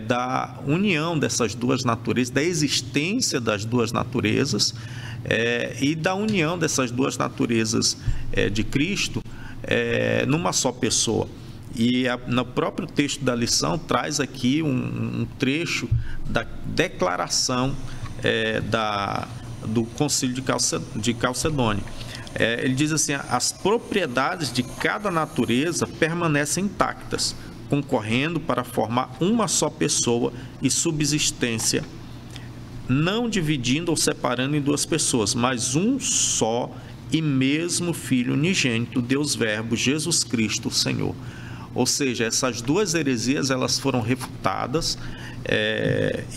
da união dessas duas naturezas, da existência das duas naturezas, e da união dessas duas naturezas de Cristo numa só pessoa. E no próprio texto da lição traz aqui um trecho da declaração do Concílio de Calcedônia. Ele diz assim: as propriedades de cada natureza permanecem intactas, concorrendo para formar uma só pessoa e subsistência, não dividindo ou separando em duas pessoas, mas um só e mesmo Filho unigênito, Deus Verbo, Jesus Cristo, o Senhor. Ou seja, essas duas heresias elas foram refutadas,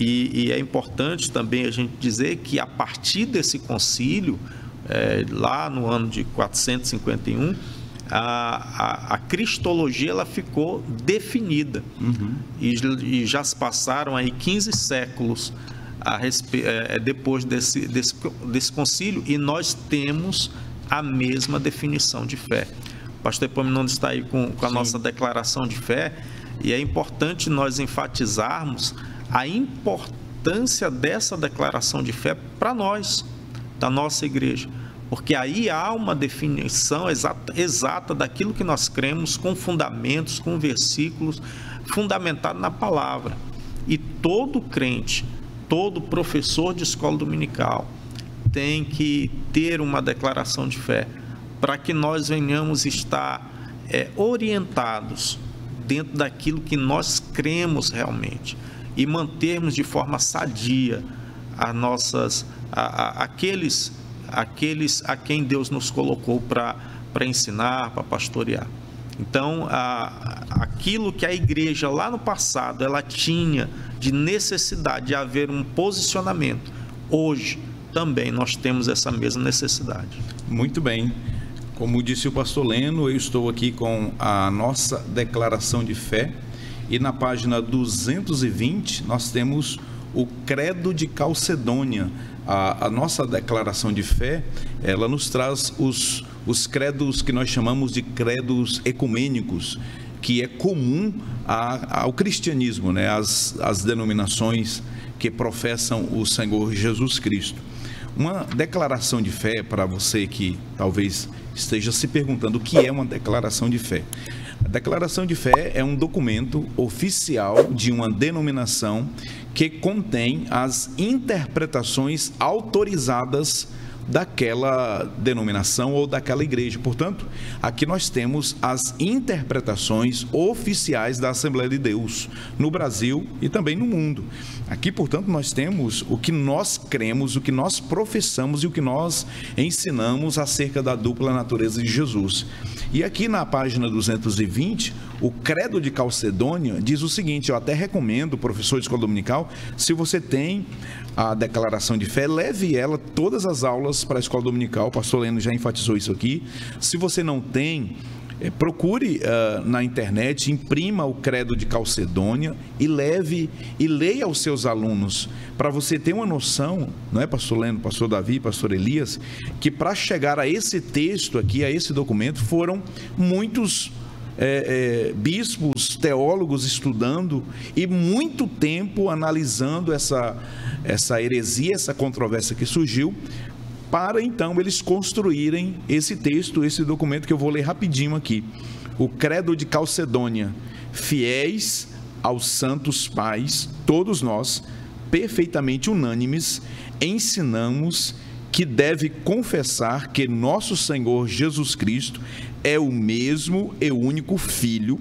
e é importante também a gente dizer que a partir desse concílio, lá no ano de 451, a cristologia ela ficou definida. E já se passaram aí 15 séculos depois desse concílio, e nós temos a mesma definição de fé. O pastor Epaminondas está aí com a nossa declaração de fé, e é importante nós enfatizarmos a importância dessa declaração de fé para nós, da nossa igreja, porque aí há uma definição exata daquilo que nós cremos, com fundamentos, com versículos, fundamentado na palavra. E todo crente, todo professor de escola dominical tem que ter uma declaração de fé, para que nós venhamos estar orientados dentro daquilo que nós cremos realmente, e mantermos de forma sadia aqueles a quem Deus nos colocou para ensinar, para pastorear. Então, aquilo que a igreja lá no passado ela tinha de necessidade de haver um posicionamento, hoje também nós temos essa mesma necessidade. Muito bem. Como disse o pastor Leno, eu estou aqui com a nossa declaração de fé, e na página 220 nós temos o Credo de Calcedônia. A nossa declaração de fé, ela nos traz os credos que nós chamamos de credos ecumênicos, que é comum ao cristianismo, né? As denominações que professam o Senhor Jesus Cristo. Uma declaração de fé, para você que talvez esteja se perguntando o que é uma declaração de fé. A declaração de fé é um documento oficial de uma denominação que contém as interpretações autorizadas daquela denominação ou daquela igreja. Portanto, aqui nós temos as interpretações oficiais da Assembleia de Deus no Brasil e também no mundo. Aqui, portanto, nós temos o que nós cremos, o que nós professamos e o que nós ensinamos acerca da dupla natureza de Jesus. E aqui na página 220, o Credo de Calcedônia diz o seguinte: eu até recomendo, professor de escola dominical, se você tem a declaração de fé, leve ela todas as aulas para a escola dominical. O pastor Leno já enfatizou isso aqui. Se você não tem, procure na internet, imprima o Credo de Calcedônia e leve e leia aos seus alunos, para você ter uma noção, não é, pastor Leno, pastor Davi, pastor Elias, que para chegar a esse texto aqui, a esse documento, foram muitos bispos, teólogos estudando e muito tempo analisando essa heresia, essa controvérsia que surgiu, para então eles construírem esse texto, esse documento que eu vou ler rapidinho aqui. O Credo de Calcedônia: fiéis aos santos pais, todos nós, perfeitamente unânimes, ensinamos que deve confessar que nosso Senhor Jesus Cristo é o mesmo e único Filho,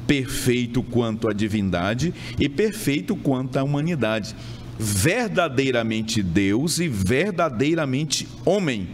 perfeito quanto à divindade e perfeito quanto à humanidade, verdadeiramente Deus e verdadeiramente homem,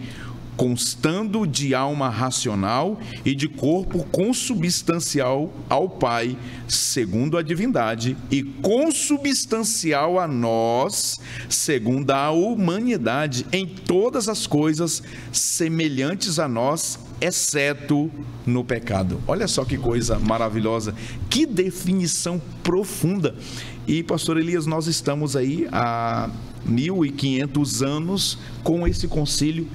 constando de alma racional e de corpo consubstancial ao Pai, segundo a divindade, e consubstancial a nós, segundo a humanidade, em todas as coisas semelhantes a nós, exceto no pecado. Olha só que coisa maravilhosa, que definição profunda. E, pastor Elias, nós estamos aí há 1500 anos com esse concílio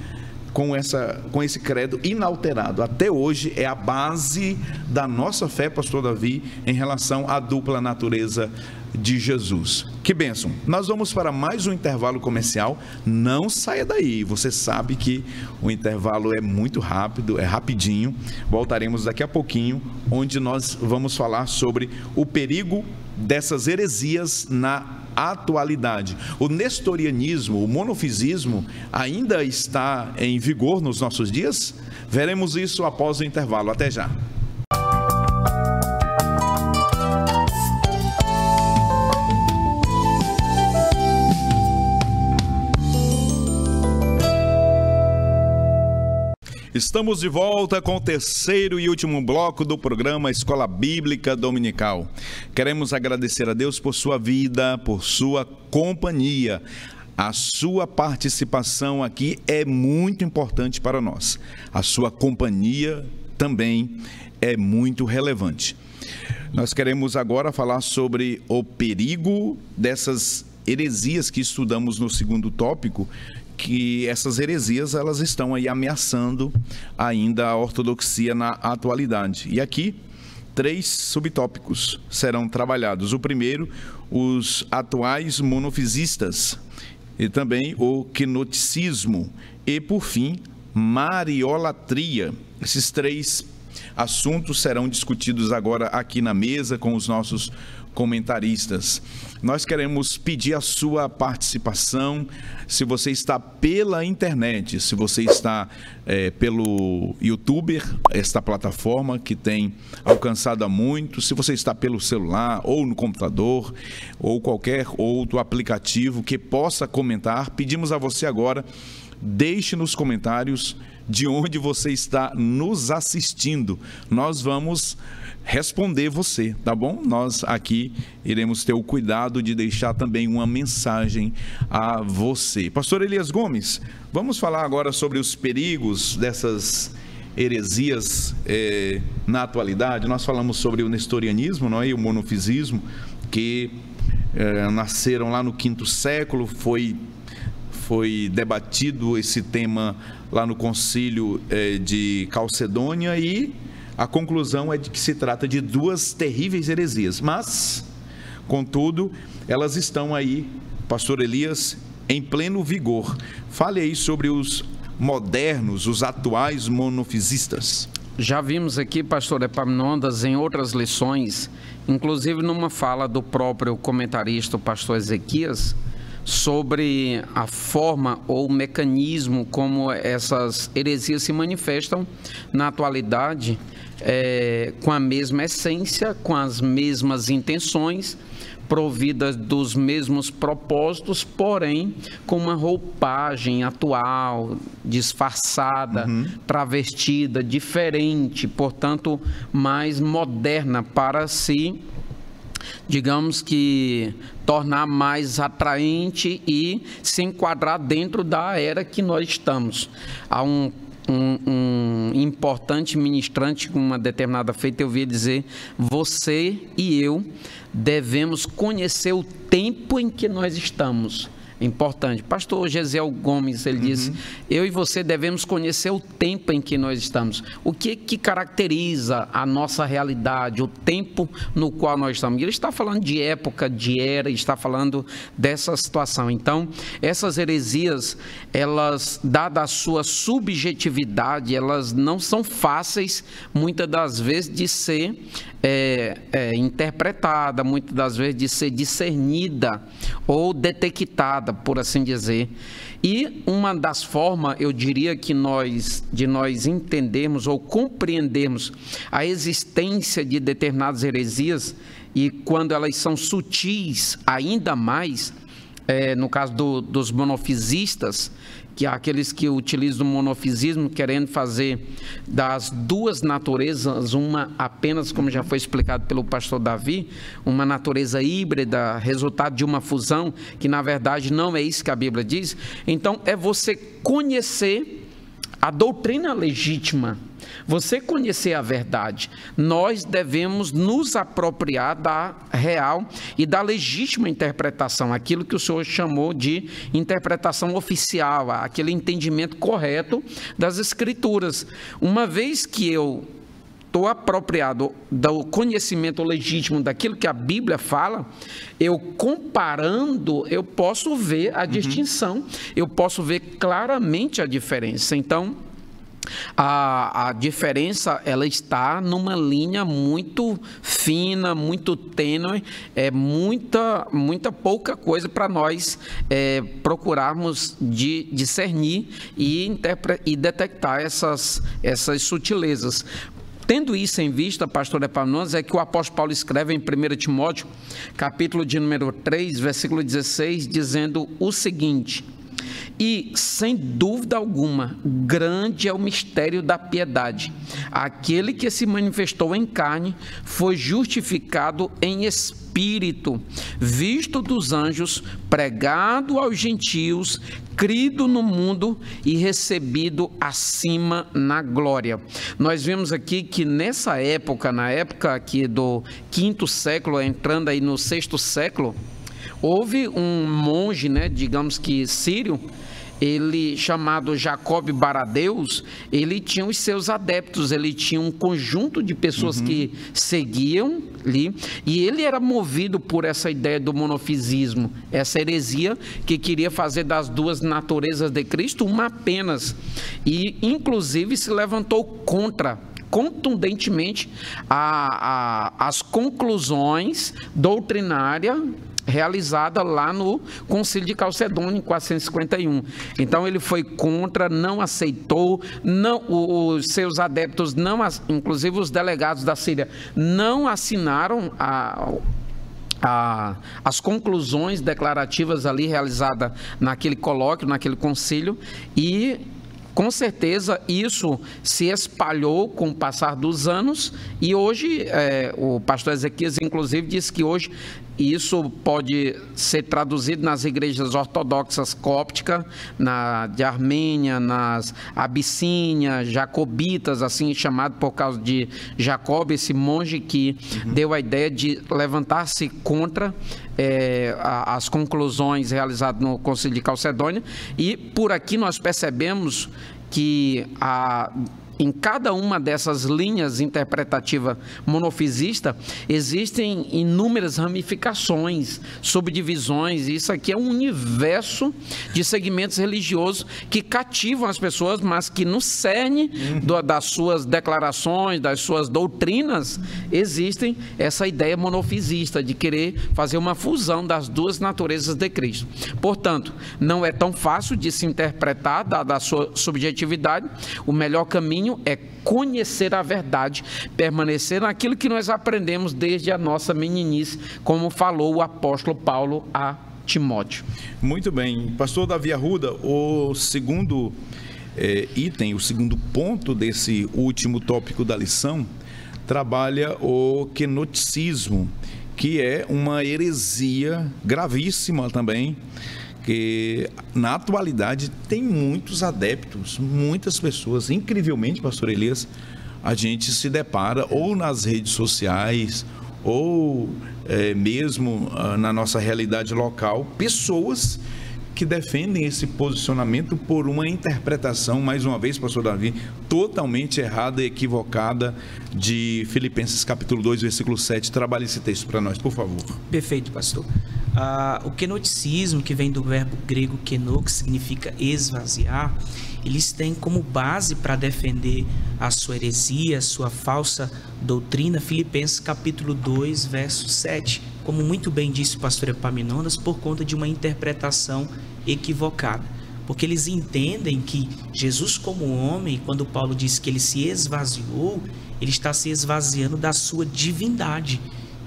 com esse credo inalterado. Até hoje é a base da nossa fé, pastor Davi, em relação à dupla natureza de Jesus. Que bênção! Nós vamos para mais um intervalo comercial. Não saia daí, você sabe que o intervalo é muito rápido, é rapidinho. Voltaremos daqui a pouquinho, onde nós vamos falar sobre o perigo dessas heresias na atualidade. O nestorianismo, o monofisismo ainda está em vigor nos nossos dias? Veremos isso após o intervalo. Até já. Estamos de volta com o terceiro e último bloco do programa Escola Bíblica Dominical. Queremos agradecer a Deus por sua vida, por sua companhia. A sua participação aqui é muito importante para nós. A sua companhia também é muito relevante. Nós queremos agora falar sobre o perigo dessas heresias que estudamos no segundo tópico, que essas heresias elas estão aí ameaçando ainda a ortodoxia na atualidade. E aqui 3 subtópicos serão trabalhados. O primeiro, os atuais monofisistas, e também o quenoticismo, e por fim, mariolatria. Esses 3 assuntos serão discutidos agora aqui na mesa com os nossos comentaristas. Nós queremos pedir a sua participação. Se você está pela internet, se você está pelo YouTube, esta plataforma que tem alcançado a muito, se você está pelo celular ou no computador ou qualquer outro aplicativo que possa comentar, pedimos a você agora, deixe nos comentários de onde você está nos assistindo. Nós vamos responder você, tá bom? Nós aqui iremos ter o cuidado de deixar também uma mensagem a você. Pastor Elias Gomes, vamos falar agora sobre os perigos dessas heresias na atualidade. Nós falamos sobre o nestorianismo, não é? E o monofisismo, que nasceram lá no 5º século, foi debatido esse tema lá no concílio de Calcedônia, e a conclusão é de que se trata de 2 terríveis heresias, mas, contudo, elas estão aí, pastor Elias, em pleno vigor. Fale aí sobre os modernos, os atuais monofisistas. Já vimos aqui, pastor Epaminondas, em outras lições, inclusive numa fala do próprio comentarista, o pastor Ezequias, sobre a forma ou mecanismo como essas heresias se manifestam na atualidade, com a mesma essência, com as mesmas intenções, providas dos mesmos propósitos, porém com uma roupagem atual, disfarçada, travestida, diferente, portanto mais moderna, para se, digamos que, tornar mais atraente e se enquadrar dentro da era que nós estamos. Há um importante ministrante com uma determinada feita, eu ouvi dizer: você e eu devemos conhecer o tempo em que nós estamos. É importante. Pastor Gesiel Gomes, ele disse: eu e você devemos conhecer o tempo em que nós estamos. O que caracteriza a nossa realidade, o tempo no qual nós estamos. Ele está falando de época, de era, está falando dessa situação. Então, essas heresias, elas, dada a sua subjetividade, elas não são fáceis, muitas das vezes, de ser interpretada, muitas das vezes de ser discernida ou detectada, por assim dizer. E uma das formas, eu diria, que de nós entendermos ou compreendermos a existência de determinadas heresias, e quando elas são sutis ainda mais, no caso dos monofisistas, que há aqueles que utilizam o monofisismo querendo fazer das 2 naturezas uma apenas, como já foi explicado pelo pastor Davi, uma natureza híbrida, resultado de uma fusão, que na verdade não é isso que a Bíblia diz. Então é você conhecer a doutrina legítima, você conhecer a verdade, nós devemos nos apropriar da real e da legítima interpretação, aquilo que o senhor chamou de interpretação oficial, aquele entendimento correto das Escrituras. Uma vez que eu estou apropriado do conhecimento legítimo daquilo que a Bíblia fala, eu comparando, eu posso ver a distinção, eu posso ver claramente a diferença. Então, a diferença, ela está numa linha muito fina, muito tênue, muita pouca coisa para nós procurarmos discernir e detectar essas sutilezas. Tendo isso em vista, pastor Epaminondas, é que o apóstolo Paulo escreve em 1 Timóteo, capítulo de número 3, versículo 16, dizendo o seguinte: e, sem dúvida alguma, grande é o mistério da piedade. Aquele que se manifestou em carne foi justificado em espírito, visto dos anjos, pregado aos gentios, crido no mundo e recebido acima na glória. Nós vemos aqui que nessa época, na época aqui do 5º século, entrando aí no 6º século, houve um monge, digamos que sírio, ele chamado Jacob Baradeus, ele tinha os seus adeptos, ele tinha um conjunto de pessoas que seguiam ali, e ele era movido por essa ideia do monofisismo, essa heresia que queria fazer das duas naturezas de Cristo uma apenas, e inclusive se levantou contundentemente as conclusões doutrinárias realizada lá no Concílio de Calcedônia, em 451. Então, ele foi contra, não aceitou, os seus adeptos, inclusive os delegados da Síria, não assinaram as conclusões declarativas ali realizadas naquele colóquio, naquele concílio, e com certeza isso se espalhou com o passar dos anos, e hoje o pastor Ezequias inclusive disse que hoje isso pode ser traduzido nas igrejas ortodoxas cópticas, de Armênia, nas Abissínia, jacobitas, assim chamado por causa de Jacob, esse monge que deu a ideia de levantar-se contra as conclusões realizadas no Concílio de Calcedônia. E por aqui nós percebemos que em cada uma dessas linhas interpretativas monofisistas existem inúmeras ramificações, subdivisões. Isso aqui é um universo de segmentos religiosos que cativam as pessoas, mas que no cerne das suas declarações, das suas doutrinas, existem essa ideia monofisista de querer fazer uma fusão das duas naturezas de Cristo. Portanto, não é tão fácil de se interpretar, dada a sua subjetividade. O melhor caminho é conhecer a verdade, permanecer naquilo que nós aprendemos desde a nossa meninice, como falou o apóstolo Paulo a Timóteo. Muito bem. Pastor Davi Arruda, o segundo item, o segundo ponto desse último tópico da lição, trabalha o quenoticismo, que é uma heresia gravíssima também, que na atualidade tem muitos adeptos, muitas pessoas. Incrivelmente, pastor Elias, a gente se depara ou nas redes sociais ou mesmo na nossa realidade local, pessoas que defendem esse posicionamento por uma interpretação, mais uma vez, pastor Davi, totalmente errada e equivocada de Filipenses capítulo 2, versículo 7. Trabalhe esse texto para nós, por favor. Perfeito, pastor. O quenoticismo, que vem do verbo grego keno, que significa esvaziar, eles têm como base para defender a sua heresia, a sua falsa doutrina, Filipenses capítulo 2, verso 7, como muito bem disse o pastor Epaminondas, por conta de uma interpretação equivocada. Porque eles entendem que Jesus como homem, quando Paulo diz que ele se esvaziou, ele está se esvaziando da sua divindade.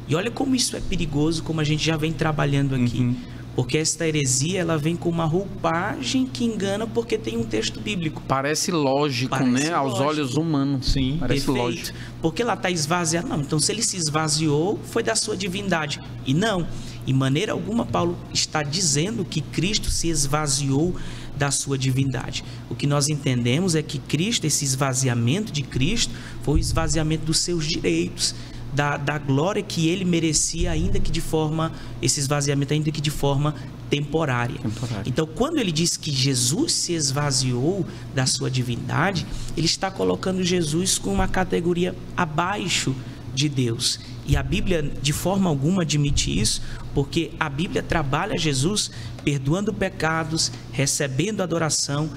E olha como isso é perigoso, como a gente já vem trabalhando aqui. Porque esta heresia, ela vem com uma roupagem que engana, porque tem um texto bíblico. Parece lógico, né? Aos olhos humanos. Sim, parece lógico. Porque ela está esvaziada. Não, então se ele se esvaziou, foi da sua divindade. E não, em maneira alguma Paulo está dizendo que Cristo se esvaziou da sua divindade. O que nós entendemos é que Cristo, esse esvaziamento de Cristo, foi o esvaziamento dos seus direitos, da glória que ele merecia, ainda que de forma, esse esvaziamento ainda que de forma temporária. Então, quando ele diz que Jesus se esvaziou da sua divindade, ele está colocando Jesus com uma categoria abaixo de Deus. E a Bíblia de forma alguma admite isso, porque a Bíblia trabalha Jesus perdoando pecados, recebendo adoração,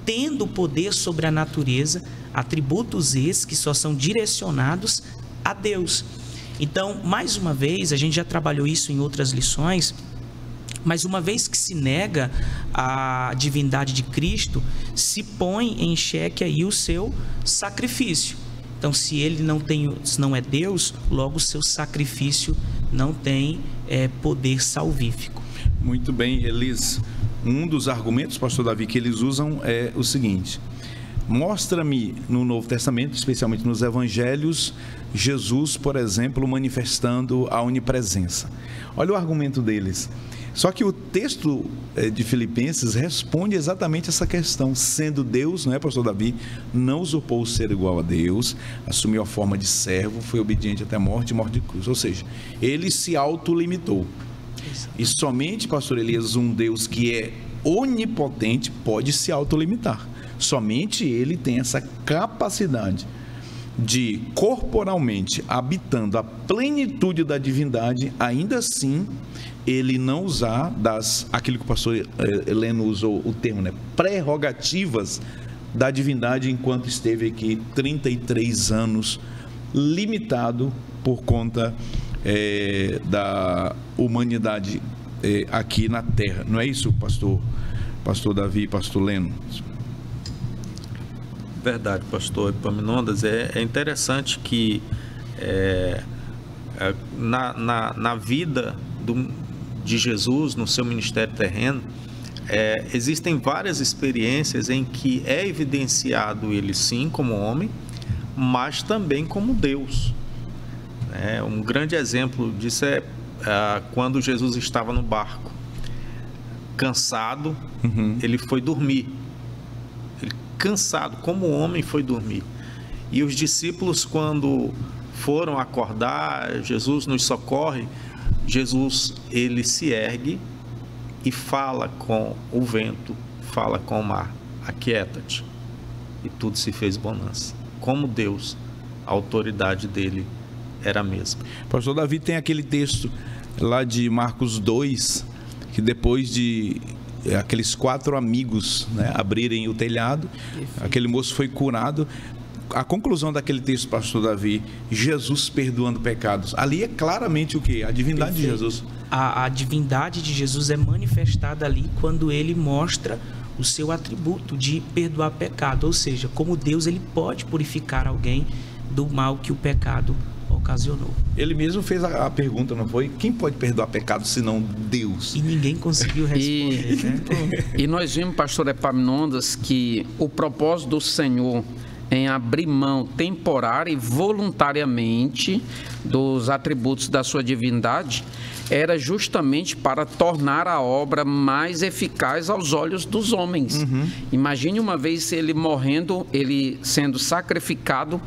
tendo poder sobre a natureza, atributos esses que só são direcionados a Deus. Então, mais uma vez, a gente já trabalhou isso em outras lições, mas uma vez que se nega a divindade de Cristo, se põe em xeque aí o seu sacrifício. Então, se ele não é Deus, logo o seu sacrifício não tem poder salvífico. Muito bem, um dos argumentos, pastor Davi, que eles usam é o seguinte: mostra-me no Novo Testamento, especialmente nos Evangelhos, Jesus, por exemplo, manifestando a onipresença. Olha o argumento deles. Só que o texto de Filipenses responde exatamente essa questão. Sendo Deus, não é, pastor Davi, não usurpou o ser igual a Deus, assumiu a forma de servo, foi obediente até a morte e morte de cruz. Ou seja, ele se autolimitou. E somente, pastor Elias, um Deus que é onipotente pode se autolimitar. Somente ele tem essa capacidade de, corporalmente, habitando a plenitude da divindade, ainda assim, ele não usar aquilo que o pastor Heleno usou o termo, né? Prerrogativas da divindade, enquanto esteve aqui 33 anos, limitado por conta da humanidade aqui na Terra. Não é isso, pastor Davi e pastor Leno? Verdade, pastor Epaminondas. É interessante que na vida de Jesus, no seu ministério terreno, existem várias experiências em que é evidenciado ele sim como homem, mas também como Deus. Um grande exemplo disso é quando Jesus estava no barco, cansado, ele foi dormir. Ele, cansado, como homem, foi dormir. E os discípulos, quando foram acordar, Jesus nos socorre, Jesus, ele se ergue e fala com o vento, fala com o mar: aquieta-te. E tudo se fez bonança. Como Deus, a autoridade dele era a mesma. Pastor Davi, tem aquele texto lá de Marcos 2, que depois de aqueles 4 amigos, né, abrirem o telhado, aquele moço foi curado. A conclusão daquele texto, pastor Davi, Jesus perdoando pecados, ali é claramente o quê? A divindade de Jesus. A divindade de Jesus é manifestada ali quando ele mostra o seu atributo de perdoar pecado, ou seja, como Deus, ele pode purificar alguém do mal que o pecado ocasionou. Ele mesmo fez a pergunta, não foi? Quem pode perdoar pecado senão Deus? E ninguém conseguiu responder. E nós vimos, pastor Epaminondas, que o propósito do Senhor em abrir mão temporária e voluntariamente dos atributos da sua divindade era justamente para tornar a obra mais eficaz aos olhos dos homens. Imagine uma vez ele morrendo, ele sendo sacrificado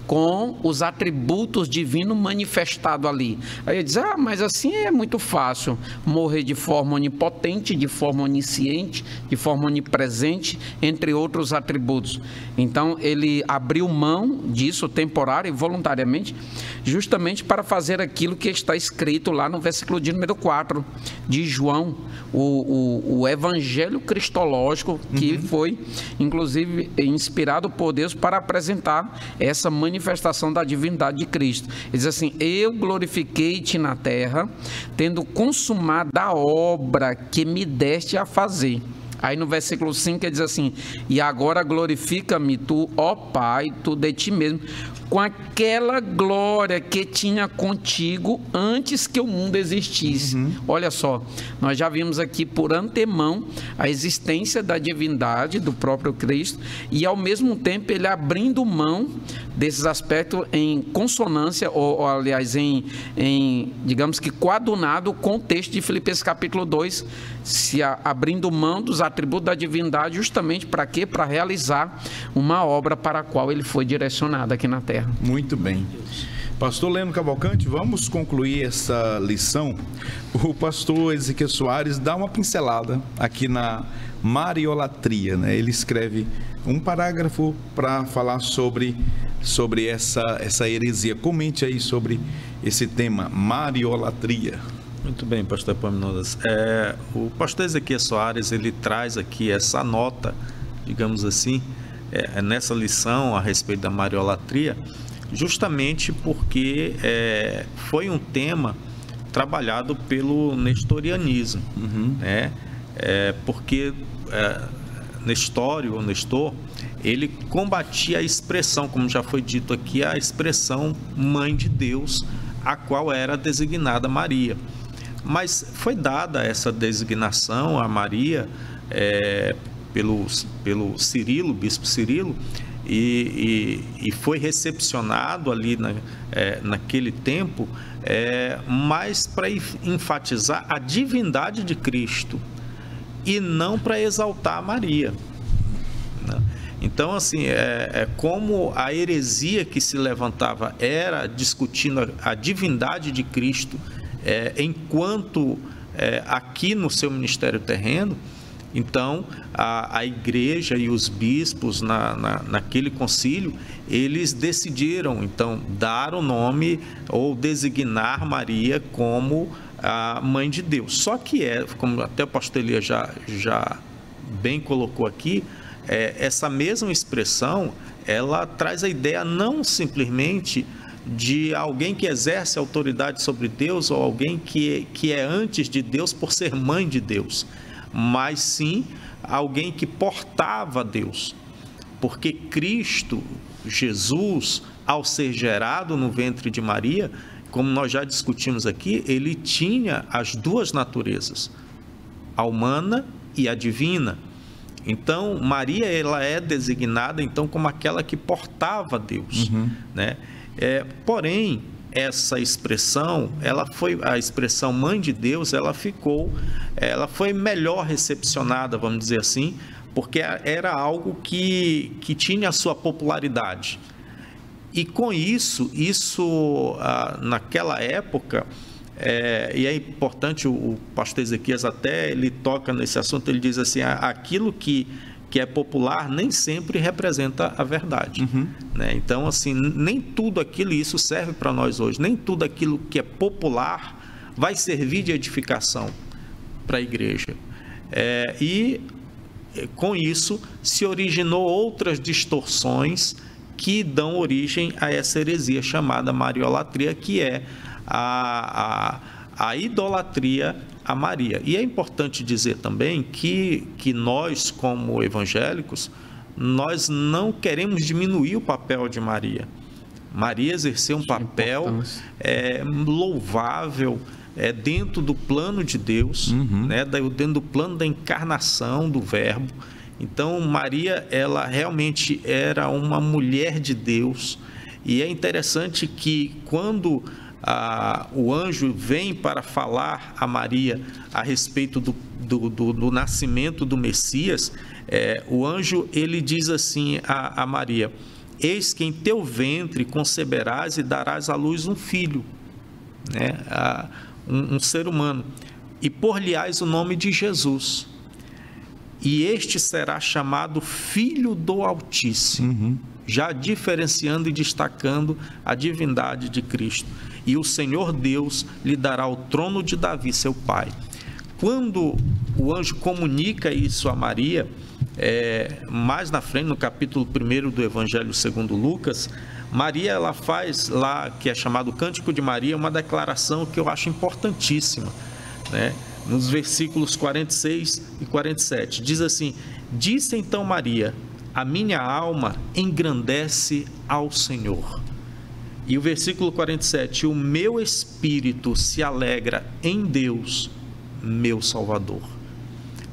com os atributos divinos manifestados ali. Aí ele diz: mas assim é muito fácil morrer de forma onipotente, de forma onisciente, de forma onipresente, entre outros atributos. Então ele abriu mão disso temporária e voluntariamente, justamente para fazer aquilo que está escrito lá no versículo de número 4 de João, o evangelho cristológico, que foi inclusive inspirado por Deus para apresentar essa manifestação da divindade de Cristo. Ele diz assim: eu glorifiquei-te na terra, tendo consumado a obra que me deste a fazer. Aí no versículo 5 ele diz assim: e agora glorifica-me tu, ó Pai, tu de ti mesmo, com aquela glória que tinha contigo antes que o mundo existisse. Olha só, nós já vimos aqui por antemão a existência da divindade do próprio Cristo, e ao mesmo tempo ele abrindo mão desses aspectos em consonância, ou aliás, digamos que coadunado com o texto de Filipenses capítulo 2, se abrindo mão dos atributo da divindade justamente para quê? Para realizar uma obra para a qual ele foi direcionado aqui na terra. Muito bem. Pastor Leno Cavalcante, vamos concluir essa lição. O pastor Ezequiel Soares dá uma pincelada aqui na mariolatria, né? Ele escreve um parágrafo para falar sobre essa heresia. Comente aí sobre esse tema, mariolatria. Muito bem, pastor Epaminondas. O pastor Ezequiel Soares, ele traz aqui essa nota, digamos assim, nessa lição a respeito da mariolatria, justamente porque foi um tema trabalhado pelo nestorianismo, né? Porque Nestor, ele combatia a expressão, como já foi dito aqui, a expressão mãe de Deus, a qual era designada Maria. Mas foi dada essa designação a Maria pelo Cirilo, bispo Cirilo, e foi recepcionado ali naquele tempo, mais para enfatizar a divindade de Cristo e não para exaltar Maria, né? Então, assim, como a heresia que se levantava era discutindo a divindade de Cristo, enquanto aqui no seu ministério terreno. Então, a igreja e os bispos naquele concílio, eles decidiram, então, dar o nome ou designar Maria como a mãe de Deus. Só que como até o pastor Elias já bem colocou aqui, essa mesma expressão, ela traz a ideia não simplesmente de alguém que exerce autoridade sobre Deus ou alguém que é antes de Deus por ser mãe de Deus, mas sim alguém que portava Deus, porque Cristo, Jesus, ao ser gerado no ventre de Maria, como nós já discutimos aqui, ele tinha as duas naturezas, a humana e a divina. Então, Maria, ela é designada então como aquela que portava Deus, né? Porém, essa expressão, a expressão mãe de Deus, ela foi melhor recepcionada, vamos dizer assim, porque era algo que tinha a sua popularidade. E com isso naquela época, e é importante, o pastor Ezequias até ele toca nesse assunto, ele diz assim, aquilo que é popular nem sempre representa a verdade, né? Então, assim, nem tudo aquilo, e isso serve para nós hoje, nem tudo aquilo que é popular vai servir de edificação para a igreja. E com isso se originou outras distorções que dão origem a essa heresia chamada mariolatria, que é a idolatria a Maria. E é importante dizer também que nós, como evangélicos, nós não queremos diminuir o papel de Maria. Maria exerceu um papel louvável dentro do plano de Deus, né? Dentro do plano da encarnação do Verbo. Então, Maria, ela realmente era uma mulher de Deus. E é interessante que quando o anjo vem para falar a Maria a respeito do nascimento do Messias, o anjo ele diz assim a Maria: eis que em teu ventre conceberás e darás à luz um filho, né? Um ser humano, e por-lhe-ás o nome de Jesus, e este será chamado Filho do Altíssimo, já diferenciando e destacando a divindade de Cristo. E o Senhor Deus lhe dará o trono de Davi, seu pai. Quando o anjo comunica isso a Maria, mais na frente, no capítulo 1 do Evangelho segundo Lucas, Maria, ela faz lá, que é chamado Cântico de Maria, uma declaração que eu acho importantíssima, né? Nos versículos 46 e 47, diz assim: disse então Maria, a minha alma engrandece ao Senhor. E o versículo 47, o meu espírito se alegra em Deus, meu Salvador.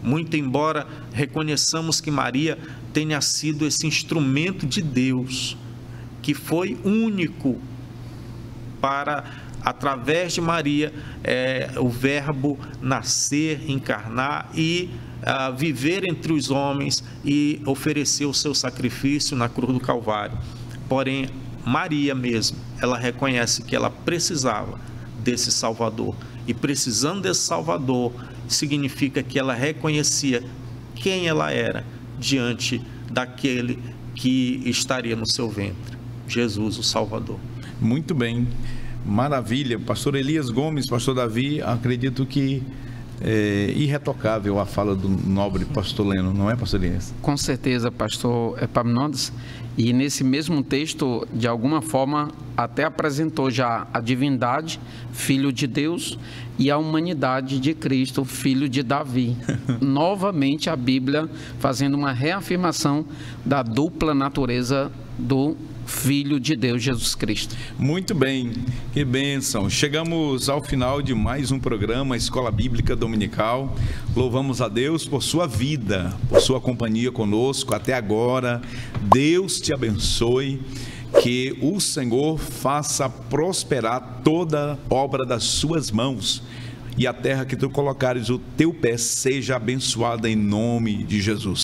Muito embora reconheçamos que Maria tenha sido esse instrumento de Deus, que foi único para através de Maria, o verbo nascer, encarnar e viver entre os homens e oferecer o seu sacrifício na cruz do Calvário. Porém, Maria mesmo, ela reconhece que ela precisava desse Salvador. E precisando desse Salvador, significa que ela reconhecia quem ela era diante daquele que estaria no seu ventre, Jesus, o Salvador. Muito bem, maravilha. Pastor Elias Gomes, pastor Davi, acredito que é irretocável a fala do nobre pastor Leno, não é, pastor Elias? Com certeza, pastor Epaminondas. E nesse mesmo texto, de alguma forma, até apresentou já a divindade, filho de Deus, e a humanidade de Cristo, filho de Davi. Novamente a Bíblia fazendo uma reafirmação da dupla natureza do Filho de Deus, Jesus Cristo. Muito bem, que bênção. Chegamos ao final de mais um programa Escola Bíblica Dominical. Louvamos a Deus por sua vida, por sua companhia conosco até agora. Deus te abençoe. Que o Senhor faça prosperar toda obra das suas mãos. E a terra que tu colocares o teu pé seja abençoada em nome de Jesus.